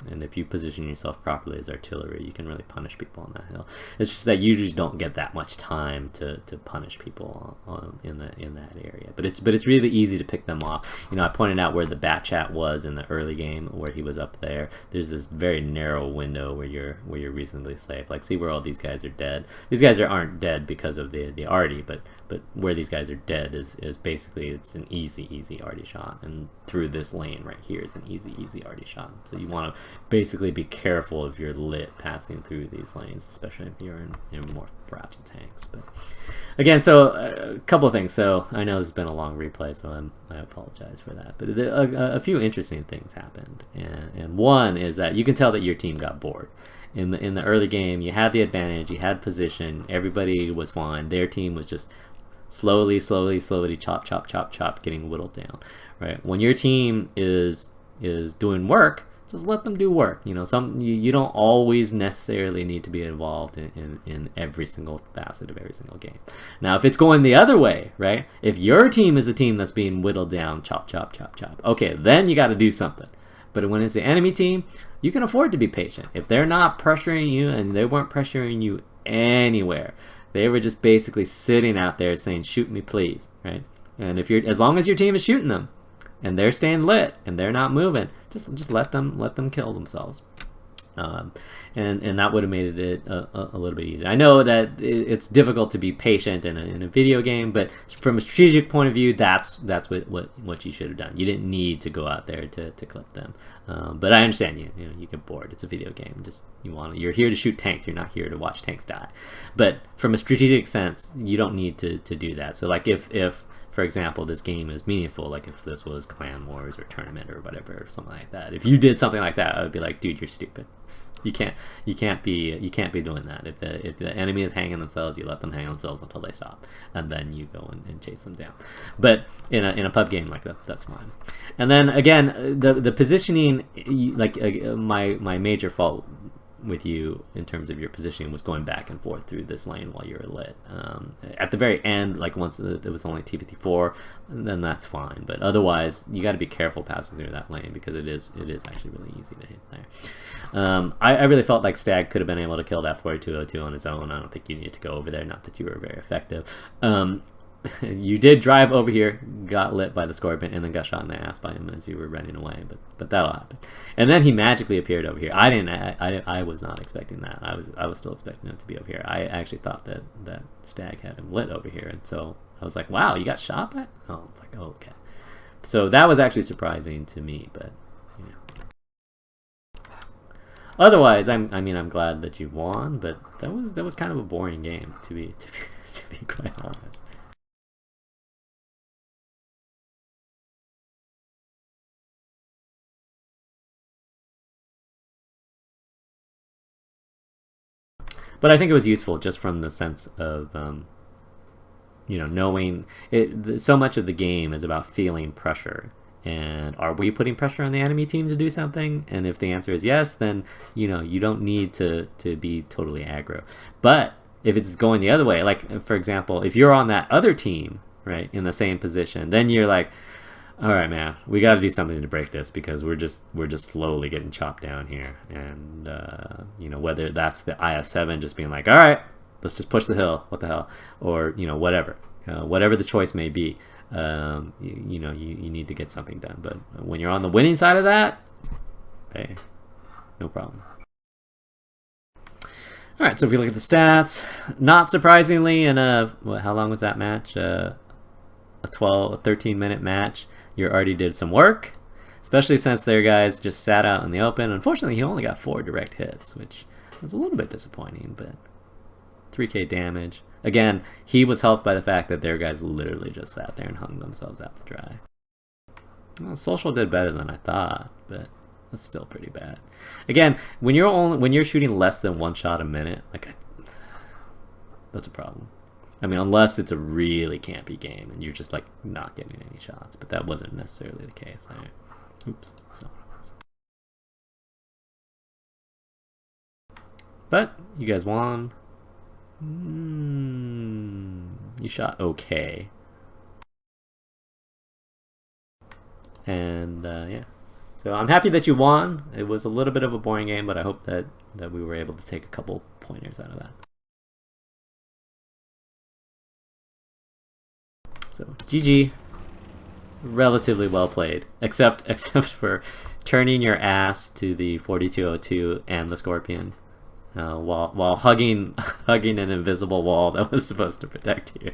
And if you position yourself properly as artillery, you can really punish people on that hill. It's just that you usually don't get that much time to punish people in that area. But it's really easy to pick them off. You know, I pointed out where the bat chat was in the early game, where he was up there. There's this very narrow window where you're reasonably safe. Like, see where all these guys are dead. These guys aren't dead because of the arty, but where these guys are dead is basically it's an easy arty shot, and through this lane right here is an easy arty shot. So you want to basically be careful if you're lit passing through these lanes, especially if you're in more fragile tanks. But again, so a couple of things. So I know this has been a long replay, so I apologize for that. But a few interesting things happened, and one is that you can tell that your team got bored. In the early game, you had the advantage, you had position, everybody was fine. Their team was just slowly chop, getting whittled down. Right? When your team is doing work, just let them do work. You know, you don't always necessarily need to be involved in every single facet of every single game. Now, if it's going the other way, right? If your team is a team that's being whittled down, chop, okay, then you got to do something. But when it's the enemy team, you can afford to be patient. If they're not pressuring you, and they weren't pressuring you anywhere, they were just basically sitting out there saying, "Shoot me, please," right? And as long as your team is shooting them, and they're staying lit, and they're not moving, just let them kill themselves. And that would have made it a little bit easier. I know that it's difficult to be patient in a video game, but from a strategic point of view, that's what you should have done. You didn't need to go out there to clip them. But I understand you get bored. It's a video game. You're here to shoot tanks. You're not here to watch tanks die. But from a strategic sense, you don't need to do that. So like if for example, this game is meaningful, like if this was Clan Wars or Tournament or whatever, or something like that. If you did something like that, I would be like, dude, you're stupid. You can't be doing that. If the enemy is hanging themselves, you let them hang themselves until they stop, and then you go and chase them down. But in a pub game like that, that's fine. And then again, the positioning, like my major fault with you in terms of your positioning was going back and forth through this lane while you were lit. At the very end, like once it was only T54, then that's fine. But otherwise, you got to be careful passing through that lane because it is actually really easy to hit there. I really felt like Stag could have been able to kill that 4202 on his own. I don't think you needed to go over there. Not that you were very effective. You did drive over here, got lit by the Scorpion, and then got shot in the ass by him as you were running away. But that'll happen. And then he magically appeared over here. I was not expecting that. I was still expecting him to be over here. I actually thought that Stag had him lit over here, and so I was like, "Wow, you got shot by?" Oh, it's like, oh, okay. So that was actually surprising to me, but you know. Otherwise, I'm glad that you won, but that was kind of a boring game to be quite honest. But I think it was useful just from the sense of, knowing it. So much of the game is about feeling pressure And are we putting pressure on the enemy team to do something? And if the answer is yes, then you don't need to be totally aggro. But if it's going the other way, like for example, if you're on that other team, right, in the same position, then you're like, all right, man, we got to do something to break this because we're just slowly getting chopped down here. And whether that's the IS-7 just being like, all right, let's just push the hill, what the hell, or whatever the choice may be. You need to get something done. But when you're on the winning side of that, hey, no problem. All right, so if we look at the stats, not surprisingly, in how long was that match? A 13-minute match. You already did some work, especially since their guys just sat out in the open. Unfortunately, he only got 4 direct hits, which was a little bit disappointing, but 3k damage. Again, he was helped by the fact that their guys literally just sat there and hung themselves out to dry. Well, Social did better than I thought, but that's still pretty bad. Again, when you're shooting less than 1 shot a minute, that's a problem. I mean, unless it's a really campy game and you're just like not getting any shots, but that wasn't necessarily the case. Oops. But you guys won. You shot okay. And yeah. So I'm happy that you won. It was a little bit of a boring game, but I hope that we were able to take a couple pointers out of that. So GG. Relatively well played, except for turning your ass to the 4202 and the Scorpion. While hugging an invisible wall that was supposed to protect you.